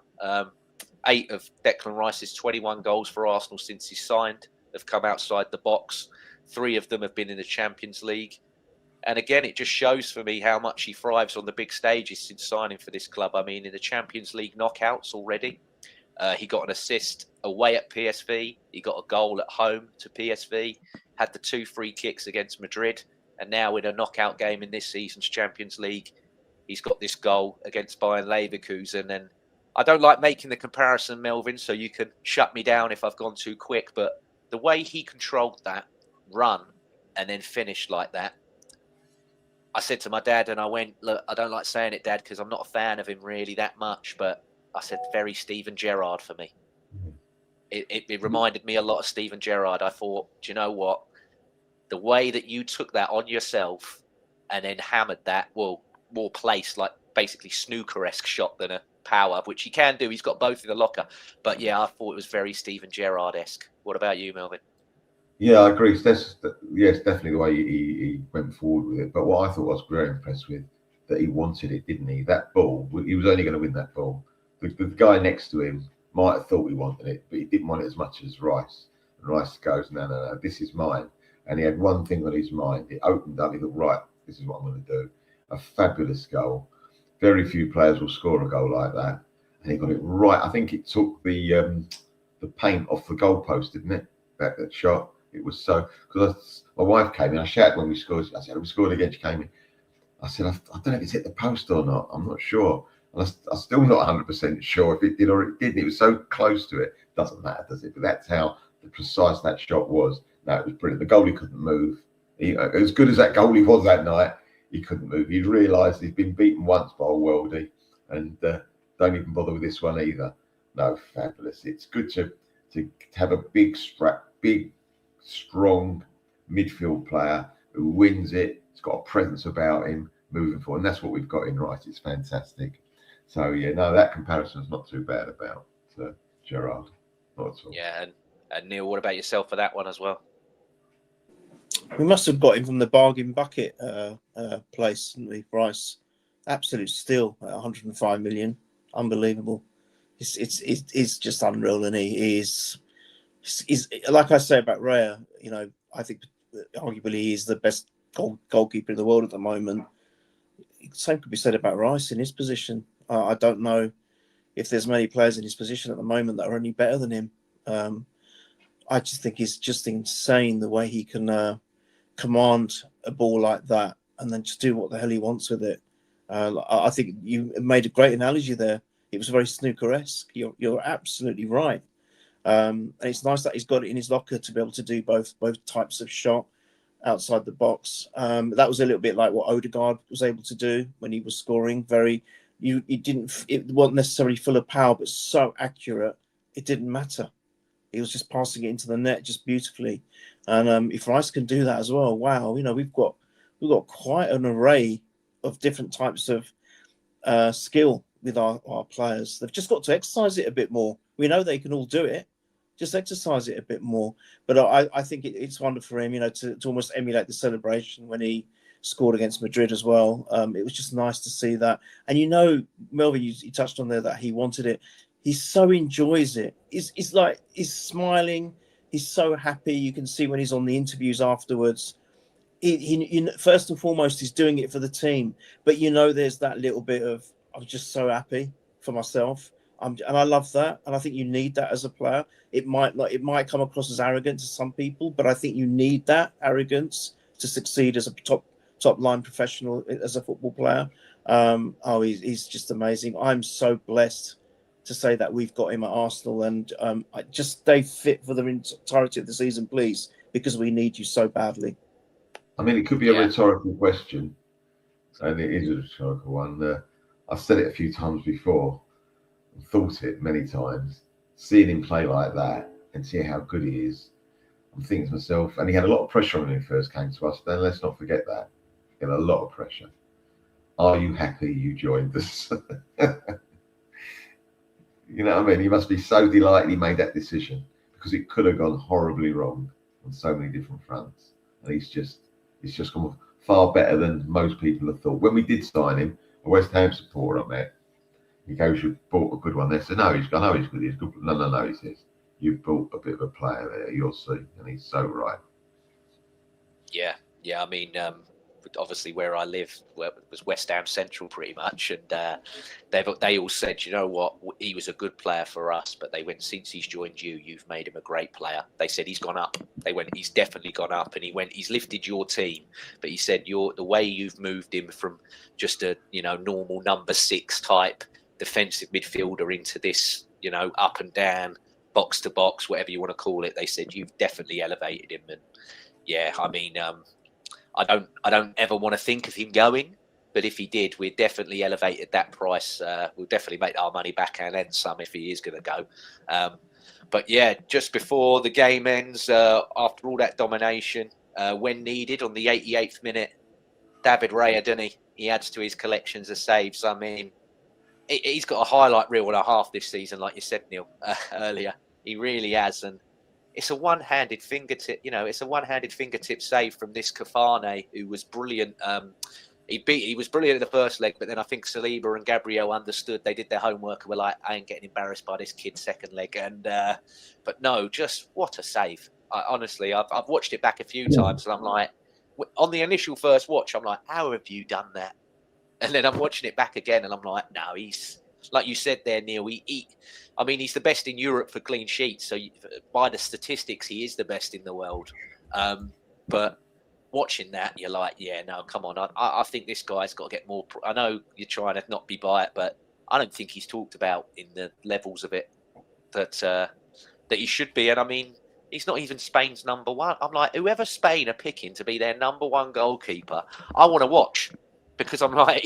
8 of Declan Rice's 21 goals for Arsenal since he signed have come outside the box. 3 of them have been in the Champions League. And again, it just shows for me how much he thrives on the big stages since signing for this club. I mean, in the Champions League knockouts already, he got an assist away at PSV. He got a goal at home to PSV, had the 2 free kicks against Madrid. And now in a knockout game in this season's Champions League, he's got this goal against Bayern Leverkusen. And I don't like making the comparison, Melvyn, so you can shut me down if I've gone too quick. But the way he controlled that run and then finished like that, I said to my dad, and I went, look, I don't like saying it, Dad, because I'm not a fan of him really that much. But I said, very Steven Gerrard for me. It reminded me a lot of Steven Gerrard. I thought, do you know what? The way that you took that on yourself and then hammered that, well, more placed, like basically snooker-esque shot than a power, which he can do. He's got both in the locker. But yeah, I thought it was very Steven Gerrard-esque. What about you, Melvyn? Yeah, I agree. Yes, definitely the way he went forward with it. But what I thought I was very impressed with, that he wanted it, didn't he? That ball, he was only going to win that ball. The guy next to him might have thought he wanted it, but he didn't want it as much as Rice. And Rice goes, no, this is mine. And he had one thing on his mind. It opened up. He thought, right, this is what I'm going to do. A fabulous goal. Very few players will score a goal like that. And he got it right. I think it took the paint off the goalpost, didn't it? That shot. It was so, because my wife came in. I shouted when we scored. I said, we scored again. She came in. I said, I don't know if it's hit the post or not. I'm not sure. And I'm still not 100% sure if it did or it didn't. It was so close to it. Doesn't matter, does it? But that's how precise that shot was. No, it was brilliant. The goalie couldn't move. As good as that goalie was that night, he couldn't move. He realised he'd been beaten once by a worldie, and don't even bother with this one either. No, fabulous. It's good to have a big, strong midfield player who wins it. He's got a presence about him moving forward, and that's what we've got in Rice. It's fantastic. So yeah, no, that comparison is not too bad about Gerrard. Not at all. Yeah, and Neil, what about yourself for that one as well? We must have got him from the bargain bucket place, didn't we, Rice? Absolute steal at 105 million. Unbelievable. It's just unreal, and he's like I say about Raya. You know, I think arguably he's the best goalkeeper in the world at the moment. Same could be said about Rice in his position. I don't know if there's many players in his position at the moment that are any better than him. I just think he's just insane the way he can command a ball like that and then just do what the hell he wants with it. I think you made a great analogy there. It was very snooker-esque. You're absolutely right. And it's nice that he's got it in his locker to be able to do both types of shot. outside the box. That was a little bit like what Odegaard was able to do when he was scoring. It wasn't necessarily full of power, but so accurate, it didn't matter. He was just passing it into the net just beautifully. And if Rice can do that as well, wow, we've got quite an array of different types of skill with our players. They've just got to exercise it a bit more. We know they can all do it. Just exercise it a bit more. But I think it's wonderful for him, to almost emulate the celebration when he scored against Madrid as well. It was just nice to see that. And Melvyn, you touched on there that he wanted it. He so enjoys it. He's smiling. He's so happy. You can see when he's on the interviews afterwards. He first and foremost, he's doing it for the team. But there's that little bit of, I'm just so happy for myself. And I love that. And I think you need that as a player. It might come across as arrogant to some people, but I think you need that arrogance to succeed as a top line professional, as a football player. He's just amazing. I'm so blessed to say that we've got him at Arsenal, and just stay fit for the entirety of the season, please, because we need you so badly. I mean, it could be a rhetorical question, and it is a rhetorical one. I've said it a few times before, thought it many times. Seeing him play like that and seeing how good he is, I'm thinking to myself, and he had a lot of pressure on him when he first came to us. Then let's not forget that he had a lot of pressure. Are you happy you joined us? You know what I mean? He must be so delighted he made that decision, because it could have gone horribly wrong on so many different fronts. And he's just come far better than most people have thought. When we did sign him, a West Ham supporter I met, he goes, "You bought a good one." They said, "No, he's good. He's good." No, he says, "You've bought a bit of a player there. You'll see." And he's so right. Yeah. I mean, obviously where I live was West Ham Central pretty much, and they all said, you know what, he was a good player for us, but they went, since he's joined you, you've made him a great player. They said he's gone up. They went, he's definitely gone up, and he's lifted your team. But he said the way you've moved him from just a normal number 6 type defensive midfielder into this up and down, box to box, whatever you want to call it. They said you've definitely elevated him. And yeah, I mean, I don't ever want to think of him going, but if he did, we'd definitely elevated that price. We'll definitely make our money back and then some if he is going to go. But yeah, just before the game ends, after all that domination, when needed on the 88th minute, David Raya, doesn't he? He adds to his collections of saves. I mean, he's got a highlight reel and a half this season, like you said, Neil, earlier. He really has, and it's a one-handed fingertip. It's a one-handed fingertip save from this Cafane, who was brilliant. He was brilliant in the first leg, but then I think Saliba and Gabriel understood. They did their homework and were like, "I ain't getting embarrassed by this kid's second leg." And but no, just what a save! Honestly, I've watched it back a few times, and I'm like, on the initial first watch, I'm like, "How have you done that?" And then I'm watching it back again, and I'm like, "No, he's like you said there, Neil. I mean, he's the best in Europe for clean sheets. So by the statistics, he is the best in the world. But watching that, you're like, yeah, no, come on. I think this guy's got to get more. I know you're trying to not be by it, but I don't think he's talked about in the levels of it that he should be. And I mean, he's not even Spain's number one. I'm like, whoever Spain are picking to be their number one goalkeeper, I want to watch, because I'm like,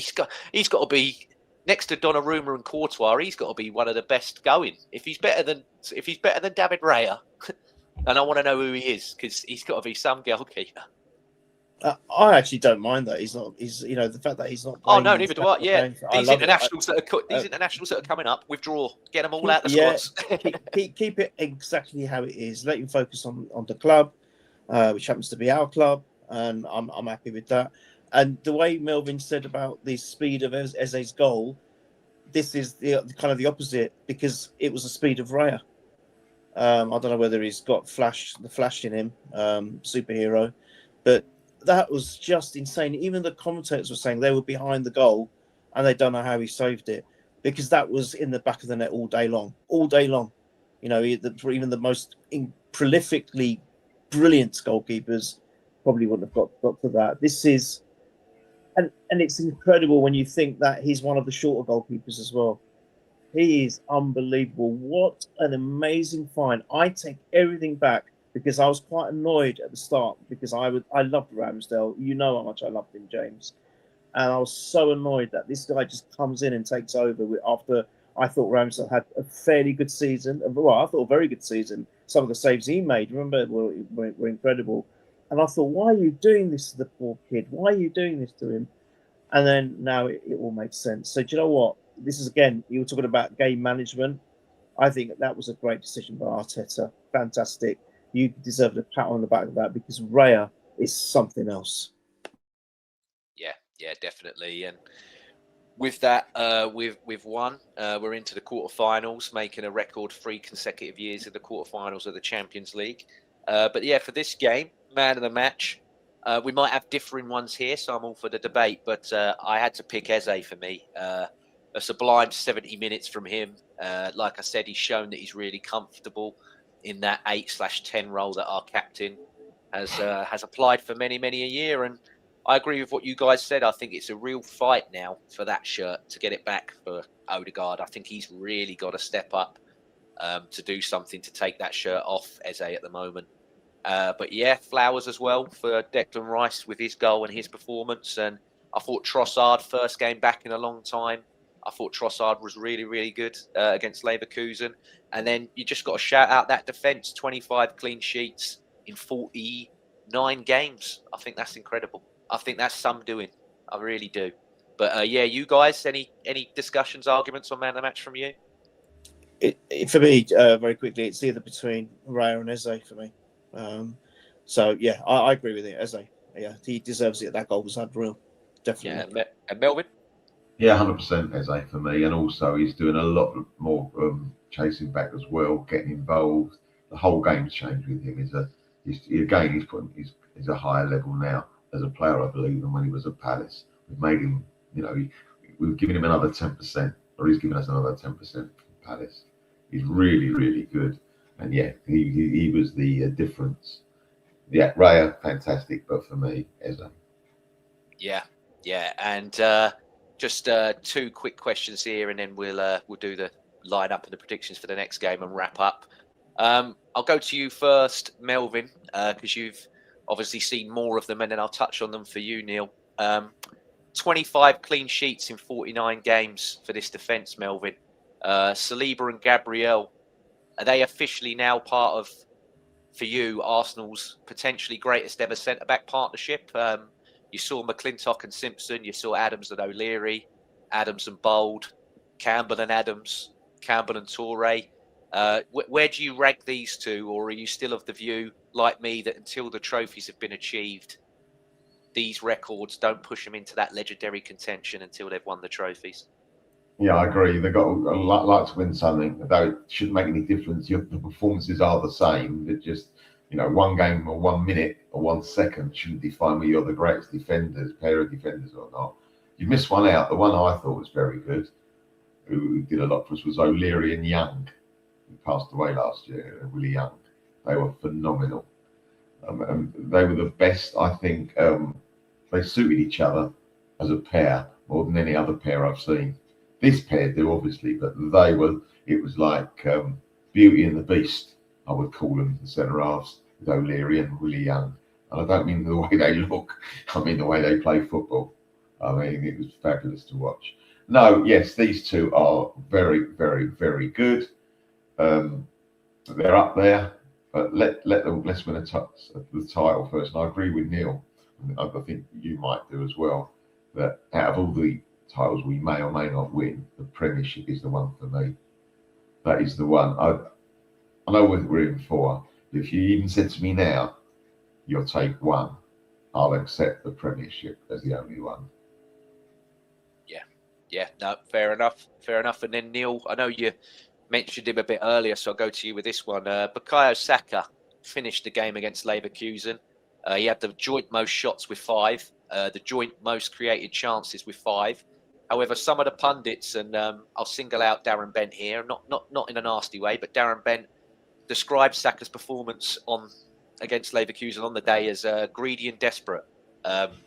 he's got to be next to Donnarumma and Courtois. He's got to be one of the best going. If he's better than David Raya, and I want to know who he is, because he's got to be some goalkeeper. I actually don't mind that he's not. The fact that he's not. Oh no, neither do I. Yeah, these internationals that are coming up, withdraw, get them all out the squads. keep it exactly how it is. Let him focus on the club, which happens to be our club, and I'm happy with that. And the way Melvyn said about the speed of Eze's goal, this is the kind of the opposite, because it was the speed of Raya. I don't know whether he's got the flash in him, superhero, but that was just insane. Even the commentators were saying they were behind the goal and they don't know how he saved it, because that was in the back of the net all day long. Even the most prolifically brilliant goalkeepers probably wouldn't have got to that. This is, and it's incredible when you think that he's one of the shorter goalkeepers as well. He is unbelievable. What an amazing find. I take everything back because I was quite annoyed at the start because I loved Ramsdale. You know how much I loved him, James. And I was so annoyed that this guy just comes in and takes over after I thought Ramsdale had a fairly good season. Well, I thought a very good season. Some of the saves he made, remember, were incredible. And I thought, why are you doing this to the poor kid? Why are you doing this to him? And then now it all makes sense. So do you know what? This is, again, you were talking about game management. I think that was a great decision by Arteta. Fantastic. You deserve a pat on the back of that because Raya is something else. Yeah, definitely. And with that, we've won. We're into the quarterfinals, making a record 3 consecutive years in the quarterfinals of the Champions League. But yeah, for this game, man of the match, we might have differing ones here, so I'm all for the debate. But I had to pick Eze for me. A sublime 70 minutes from him. Like I said, he's shown that he's really comfortable in that 8/10 role that our captain has applied for many a year. And I agree with what you guys said. I think it's a real fight now for that shirt to get it back for Odegaard. I think he's really got to step up to do something to take that shirt off Eze at the moment. But yeah, flowers as well for Declan Rice with his goal and his performance. And I thought Trossard, first game back in a long time. I thought Trossard was really good against Leverkusen. And then you just got to shout out that defence, 25 clean sheets in 49 games. I think that's incredible. I think that's some doing. I really do. But yeah, you guys, any discussions, arguments on man of the match from you? For me, very quickly, it's either between Raya and Eze for me. So yeah, I agree with it. Eze, yeah, he deserves it. That goal was unreal, definitely. Yeah, and Melvyn? Yeah, 100% Eze for me, and also he's doing a lot more chasing back as well, getting involved. The whole game's changed with him. He's a higher level now as a player, I believe, than when he was at Palace. We've made him, we've given him another 10%, or he's given us another 10% from Palace. He's really good, and yeah, he was the difference. Yeah, Raya, fantastic, but for me, Eze. Yeah, and just 2 quick questions here, and then we'll do the line-up and the predictions for the next game and wrap up. I'll go to you first, Melvyn, because you've obviously seen more of them, and then I'll touch on them for you, Neil. 25 clean sheets in 49 games for this defence, Melvyn. Saliba and Gabriel, are they officially now part of, for you, Arsenal's potentially greatest ever centre-back partnership? You saw McClintock and Simpson, you saw Adams and O'Leary, Adams and Bold, Campbell and Adams, Campbell and Toure. Where do you rank these two, or are you still of the view, like me, that until the trophies have been achieved, these records don't push them into that legendary contention until they've won the trophies? Yeah, I agree. They've got a lot to win something, though it shouldn't make any difference. The performances are the same. They're just, one game or 1 minute or 1 second shouldn't define whether you're the greatest pair of defenders or not. You missed one out. The one I thought was very good, who did a lot for us, was O'Leary and Young, who passed away last year, Willie Young. They were phenomenal. They were the best, I think. They suited each other as a pair more than any other pair I've seen. This pair do, obviously, but it was like Beauty and the Beast, I would call them, the centre halves, with O'Leary and Willie Young. And I don't mean the way they look, I mean the way they play football. I mean, it was fabulous to watch. No, yes, these two are very good. They're up there, but let's win the title first. And I agree with Neil. I think you might do as well, that out of all the titles we may or may not win, the Premiership is the one for me. That is the one. I know we're in 4, but if you even said to me now, you'll take 1, I'll accept the Premiership as the only one. Yeah, no, fair enough. And then Neil, I know you mentioned him a bit earlier, so I'll go to you with this one. Bukayo Saka finished the game against Leverkusen. He had the joint most shots with 5, the joint most created chances with 5. However, some of the pundits, and I'll single out Darren Bent here, not in a nasty way, but Darren Bent described Saka's performance against Leverkusen on the day as greedy and desperate.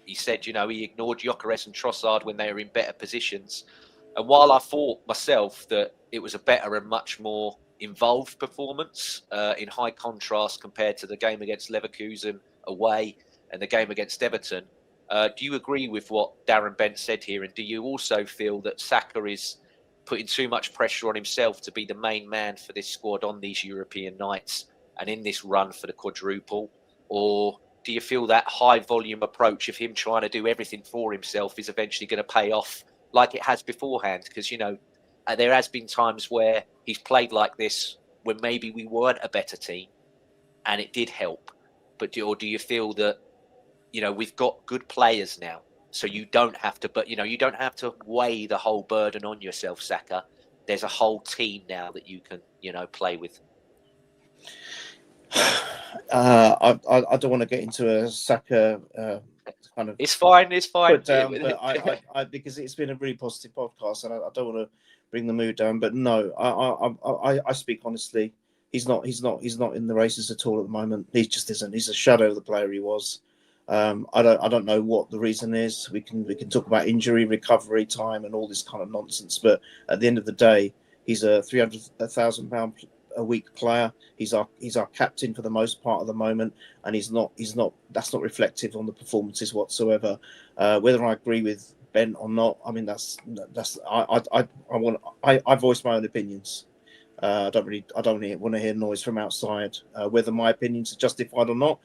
He said, he ignored Gyökeres and Trossard when they were in better positions. And while I thought myself that it was a better and much more involved performance in high contrast compared to the game against Leverkusen away and the game against Everton. Do you agree with what Darren Bent said here? And do you also feel that Saka is putting too much pressure on himself to be the main man for this squad on these European nights and in this run for the quadruple? Or do you feel that high volume approach of him trying to do everything for himself is eventually going to pay off like it has beforehand? Because, you know, there has been times where he's played like this when maybe we weren't a better team and it did help. But do you feel that, you know, we've got good players now, so you don't have to, but, you know, you don't have to weigh the whole burden on yourself, Saka. There's a whole team now that you can, you know, play with. I don't want to get into a Saka kind of. It's fine. Put down, but I because it's been a really positive podcast, and I don't want to bring the mood down. But no, I speak honestly. He's not in the races at all at the moment. He just isn't. He's a shadow of the player he was. I don't know what the reason is. We can talk about injury, recovery time, and all this kind of nonsense. But at the end of the day, he's a £300,000 a week player. He's our captain for the most part of the moment, and he's not. That's not reflective on the performances whatsoever. Whether I agree with Ben or not, I mean I voice my own opinions. I don't want to hear noise from outside. Whether my opinions are justified or not,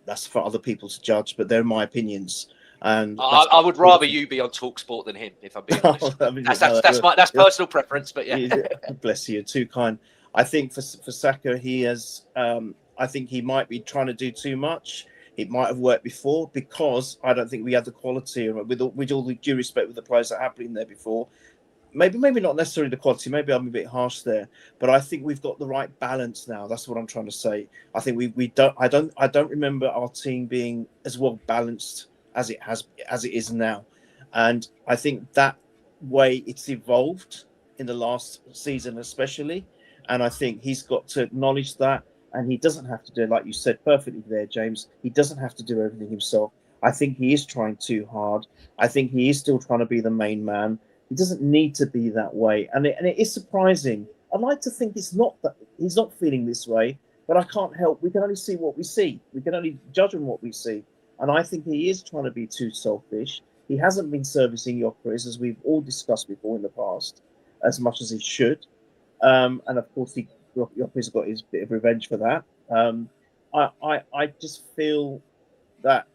that's for other people to judge. But they're my opinions, and I would rather you be on TalkSport than him, if I'm being honest. I mean, that's personal preference, but yeah. Bless you, too kind. I think for Saka, he has. I think he might be trying to do too much. It might have worked before, because I don't think we had the quality. With all the due respect with the players that have been there before, maybe not necessarily the quality. Maybe I'm a bit harsh there, but I think we've got the right balance now. That's what I'm trying to say. I think we don't. I don't remember our team being as well balanced as it is now, and I think that way it's evolved in the last season, especially. And I think he's got to acknowledge that, and he doesn't have to do it, like you said perfectly there, James. He doesn't have to do everything himself. I think he is trying too hard. I think he is still trying to be the main man. He doesn't need to be that way, and it is surprising. I'd like to think it's not that he's not feeling this way, but I can't help. We can only see what we see. We can only judge on what we see, and I think he is trying to be too selfish. He hasn't been servicing Gyökeres, as we've all discussed before in the past, as much as he should. And of course, Gyökeres got his bit of revenge for that. I just feel that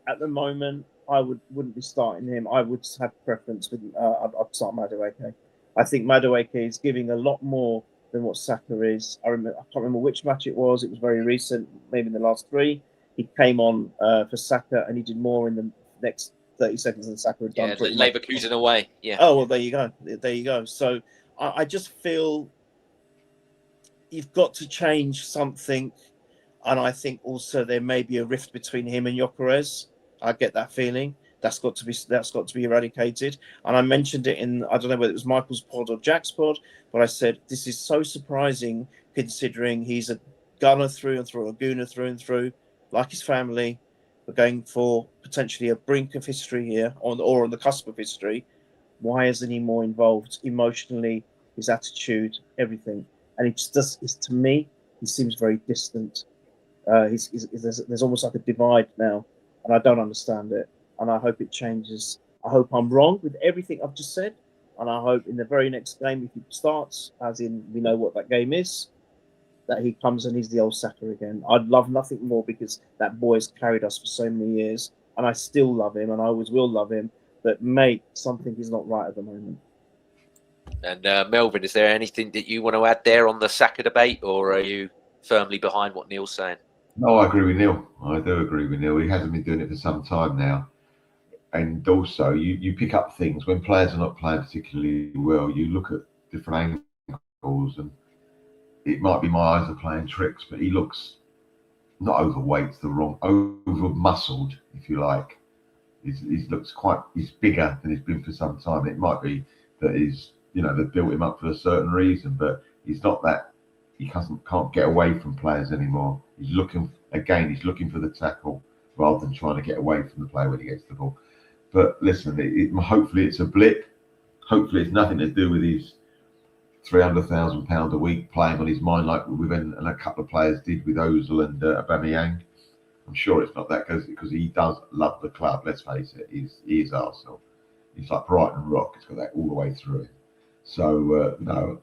at the moment I wouldn't be starting him. I would have preference with I'd start Madueke. I think Madueke is giving a lot more than what Saka is. I can't remember which match it was. It was very recent, maybe in the last 3. He came on for Saka, and he did more in the next 30 seconds than Saka had done. Yeah, Leverkusen away. Yeah. Oh well, there you go. So I just feel you've got to change something, and I think also there may be a rift between him and Gyökeres. I get that feeling. That's got to be eradicated. And I mentioned it in, I don't know whether it was Michael's pod or Jack's pod, but I said this is so surprising considering he's a gunner through and through, a gooner through and through, like his family. We're going for potentially a brink of history here, or on the cusp of history. Why isn't he more involved emotionally? His attitude, everything. And it just does. To me, he seems very distant. There's almost like a divide now, and I don't understand it. And I hope it changes. I hope I'm wrong with everything I've just said, and I hope in the very next game, if he starts, as in we know what that game is, that he comes and he's the old Saka again. I'd love nothing more, because that boy has carried us for so many years, and I still love him, and I always will love him. But mate, something is not right at the moment. And Melvyn, is there anything that you want to add there on the Saka debate, or are you firmly behind what Neil's saying? No, I agree with Neil. I do agree with Neil. He hasn't been doing it for some time now. And also, you pick up things when players are not playing particularly well. You look at different angles, and it might be my eyes are playing tricks, but he looks not overweight, over muscled, if you like. He looks he's bigger than he's been for some time. It might be that they've built him up for a certain reason, but he's not that. He can't get away from players anymore. He's looking for the tackle rather than trying to get away from the player when he gets the ball. But listen, hopefully it's a blip. Hopefully it's nothing to do with his £300,000 a week playing on his mind like and a couple of players did with Ozil and Aubameyang. I'm sure it's not that because he does love the club. Let's face it, he is Arsenal. He's like Brighton Rock. It's got that all the way through it. So no,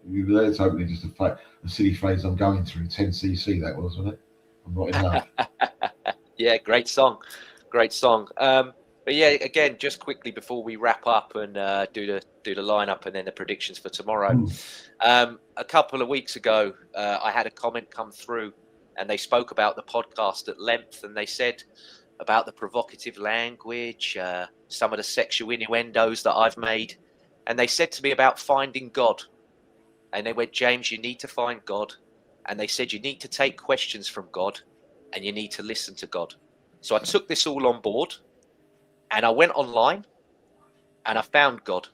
let's hope it's just a silly phrase I'm going through. 10cc that was, wasn't it? I'm not enough. Yeah, great song. But yeah, again, just quickly before we wrap up and do the lineup and then the predictions for tomorrow. A couple of weeks ago, I had a comment come through, and they spoke about the podcast at length, and they said about the provocative language, some of the sexual innuendos that I've made, and they said to me about finding God, and they went, James, you need to find God, and they said you need to take questions from God, and you need to listen to God. So I took this all on board. And I went online and I found God.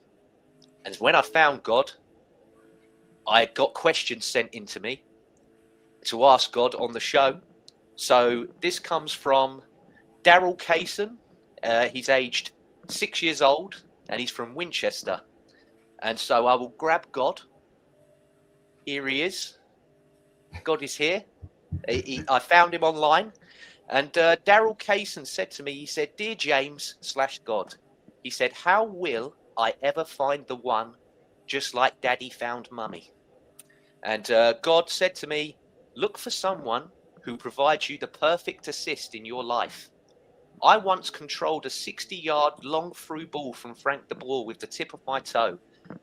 And when I found God, I got questions sent in to me to ask God on the show. So this comes from Daryl Kaysen. He's aged 6 years old and he's from Winchester. And so I will grab God. Here he is. God is here. I found him online. And Daryl Kaysen said to me, he said, Dear James / God, he said, how will I ever find the one just like Daddy found Mummy? And God said to me, look for someone who provides you the perfect assist in your life. I once controlled a 60-yard long through ball from Frank de Boer with the tip of my toe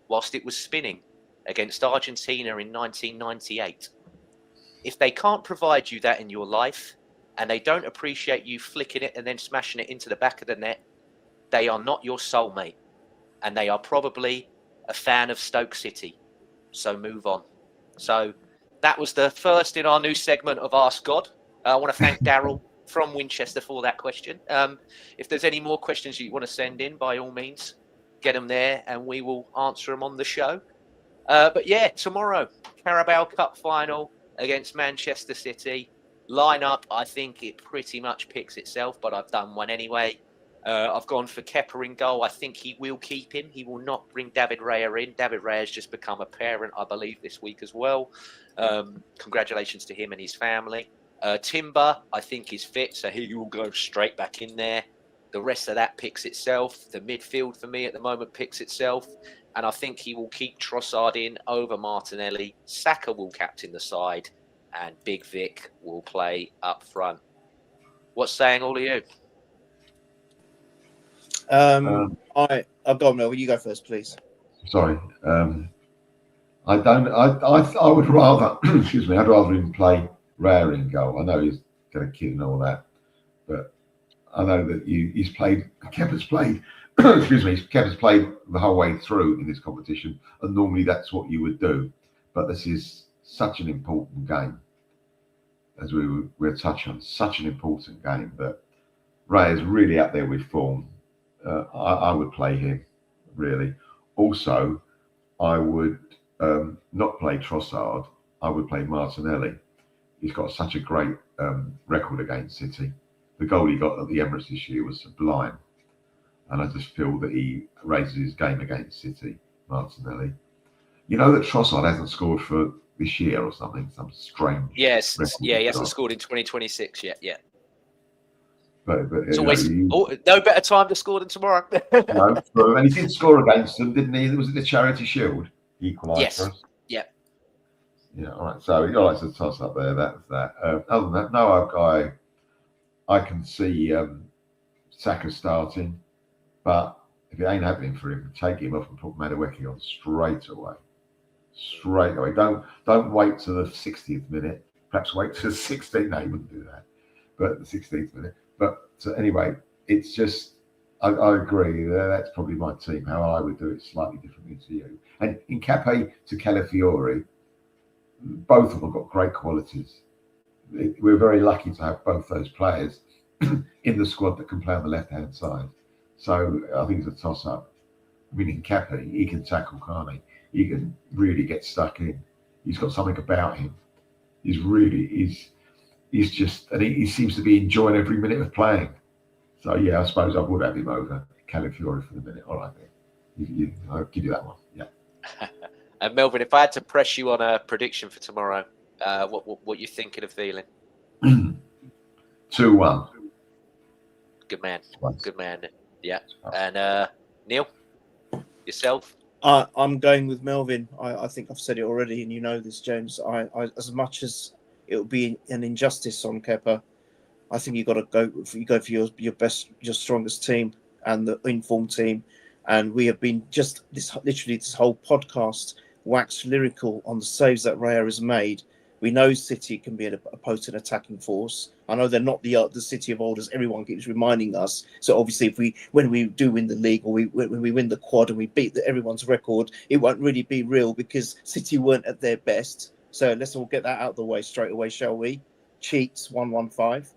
whilst it was spinning against Argentina in 1998. If they can't provide you that in your life, and they don't appreciate you flicking it and then smashing it into the back of the net, they are not your soulmate. And they are probably a fan of Stoke City. So move on. So that was the first in our new segment of Ask God. I want to thank Daryl from Winchester for that question. If there's any more questions you want to send in, by all means, get them there and we will answer them on the show. But yeah, tomorrow, Carabao Cup final against Manchester City. Lineup, I think it pretty much picks itself, but I've done one anyway. I've gone for Kepa in goal. I think he will keep him. He will not bring David Raya in. David Raya has just become a parent, I believe, this week as well. Congratulations to him and his family. Timber, I think, is fit, so he will go straight back in there. The rest of that picks itself. The midfield for me at the moment picks itself. And I think he will keep Trossard in over Martinelli. Saka will captain the side. And Big Vic will play up front. What's saying all of you? I've gone, Melvyn. You go first, please. Sorry. I would rather, excuse me, I'd rather him play Rare in goal. I know he's got a kid and all that, but I know that Kepa's played, excuse me, Kepa's played the whole way through in this competition, and normally that's what you would do. But this is such an important game, as we're touching on, such an important game that Ray is really up there with form. I would play him, really. Also, I would not play Trossard. I would play Martinelli. He's got such a great record against City. The goal he got at the Emirates this year was sublime. And I just feel that he raises his game against City, Martinelli. You know that Trossard hasn't scored for this year or something, some strange. Yes, yeah, he hasn't scored in 2026 yet. Yeah, but it's always no better time to score than tomorrow. No, and he did score against them, didn't he? Was it the Charity Shield? Equalised yes. for us. Yeah. Yeah. All right. So you like to toss up there. That's that. Other than that, no, I can see Saka starting, but if it ain't happening for him, take him off and put Madueke on straight away. Straight away. Don't wait to the 60th minute. Perhaps wait to the 16th. No, you wouldn't do that. But the 16th minute. But anyway, it's just I agree. That's probably my team. How I would do it slightly differently to you. And in Cape to Calafiori, both of them have got great qualities. We're very lucky to have both those players in the squad that can play on the left-hand side. So I think it's a toss-up. I mean, in Cape, he can tackle, can't he? He can really get stuck in. He's got something about him. He's just, and he seems to be enjoying every minute of playing. So yeah, I suppose I would have him over Calafiori for the minute. All right, then. I'll give you that one. Yeah. And Melvyn, if I had to press you on a prediction for tomorrow, what you thinking of feeling? 2-1. Good man. Good man. Yeah. And Neil, yourself? I'm going with Melvyn. I think I've said it already, and you know this, James. I as much as it would be an injustice on Kepa, I think you got to go. You go for your best, your strongest team, and the informed team. And we have been just this whole podcast waxed lyrical on the saves that Raya has made. We know City can be a potent attacking force. I know they're not the City of old, as everyone keeps reminding us. So obviously, when we do win the league, or when we win the quad and we beat everyone's record, it won't really be real because City weren't at their best. So let's all get that out of the way straight away, shall we? Cheats 115.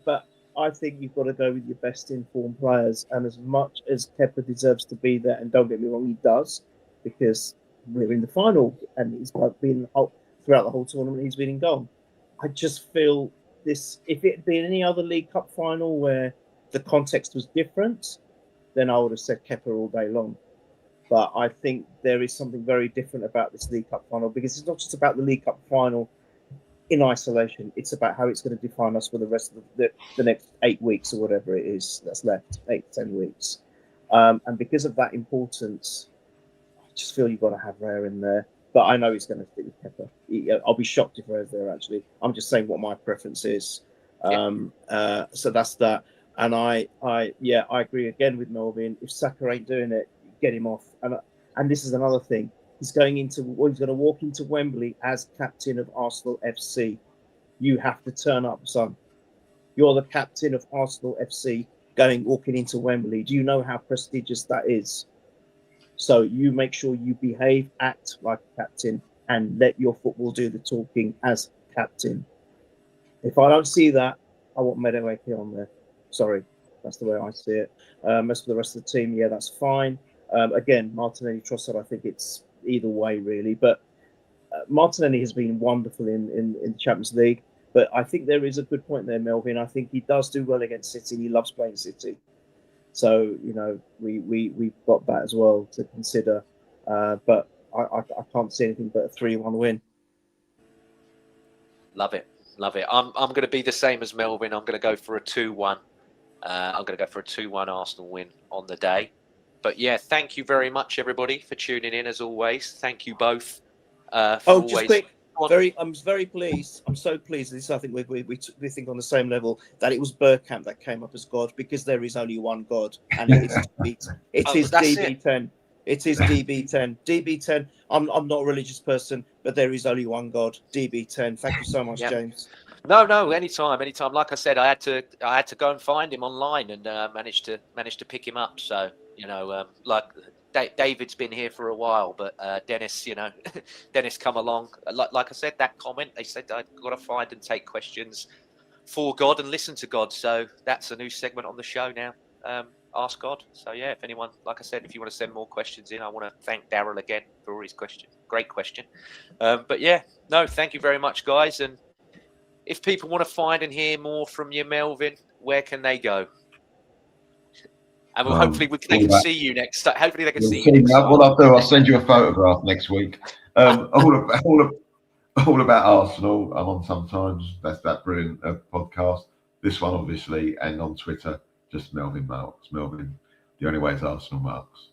But I think you've got to go with your best informed players. And as much as Kepa deserves to be there, and don't get me wrong, he does, because we're in the final and he's been throughout the whole tournament, he's been in goal. I just feel this, if it had been any other League Cup final where the context was different, then I would have said Kepa all day long. But I think there is something very different about this League Cup final, because it's not just about the League Cup final in isolation. It's about how it's going to define us for the rest of the next 8 weeks or whatever it is that's left, 8-10 weeks. And because of that importance, I just feel you've got to have Raya in there. But I know he's going to stick with Kepa. I'll be shocked if Raya's there, actually. I'm just saying what my preference is. So that's that. And I agree again with Melvyn. If Saka ain't doing it, get him off. And this is another thing. He's going to walk into Wembley as captain of Arsenal FC. You have to turn up, son. You're the captain of Arsenal FC walking into Wembley. Do you know how prestigious that is? So you make sure you behave, act like a captain, and let your football do the talking as captain. If I don't see that, I want Madueke on there. Sorry, that's the way I see it. As for the rest of the team, yeah, that's fine. Again, Martinelli, Trossard, I think it's either way, really. But Martinelli has been wonderful in the Champions League. But I think there is a good point there, Melvyn. I think he does do well against City. He loves playing City. So, you know, we've got that as well to consider. But I can't see anything but a 3-1 win. Love it. Love it. I'm going to be the same as Melvyn. I'm going to go for a 2-1. I'm going to go for a 2-1 Arsenal win on the day. But yeah, thank you very much, everybody, for tuning in as always. Thank you both. Just quick. I'm very pleased. I'm so pleased. This, I think we think on the same level, that it was Bergkamp that came up as God, because there is only one God, and it is DB10. It is DB10. DB10. I'm not a religious person, but there is only one God. DB10. Thank you so much, James. No, anytime. Like I said, I had to go and find him online and managed to pick him up. So, you know, like David's been here for a while, but Dennis, you know, Dennis come along. Like I said, that comment, they said I've got to find and take questions for God and listen to God. So that's a new segment on the show now. Ask God. So yeah, if anyone, like I said, if you want to send more questions in, I want to thank Daryl again for all his questions. Great question. But yeah, no, thank you very much, guys. And if people want to find and hear more from you, Melvyn, where can they go? And hopefully they can see you next. Hopefully they can see you next. What I'll do, I'll send you a photograph next week. All about Arsenal. I'm on sometimes. That's that brilliant podcast. This one, obviously, and on Twitter, just Melvyn Marks. Melvyn, the only way is Arsenal Marks.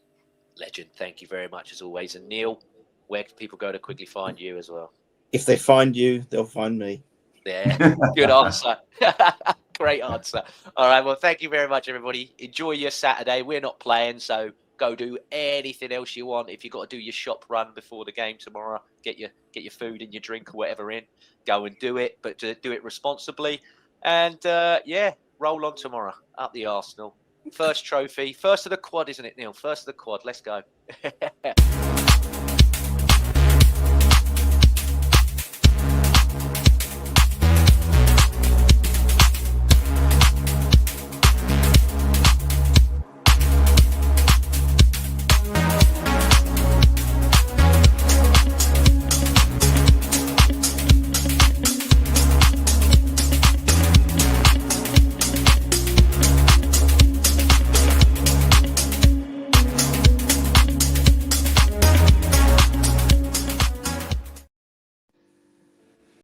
Legend. Thank you very much as always. And Neil, where can people go to quickly find you as well? If they find you, they'll find me. Yeah, good answer. Great answer. All right, well, thank you very much, everybody. Enjoy your Saturday. We're not playing, so go do anything else you want. If you've got to do your shop run before the game tomorrow, get your food and your drink or whatever in, go and do it, but do it responsibly. And yeah, roll on tomorrow. Up the Arsenal. First trophy. First of the quad, isn't it, Neil? First of the quad. Let's go.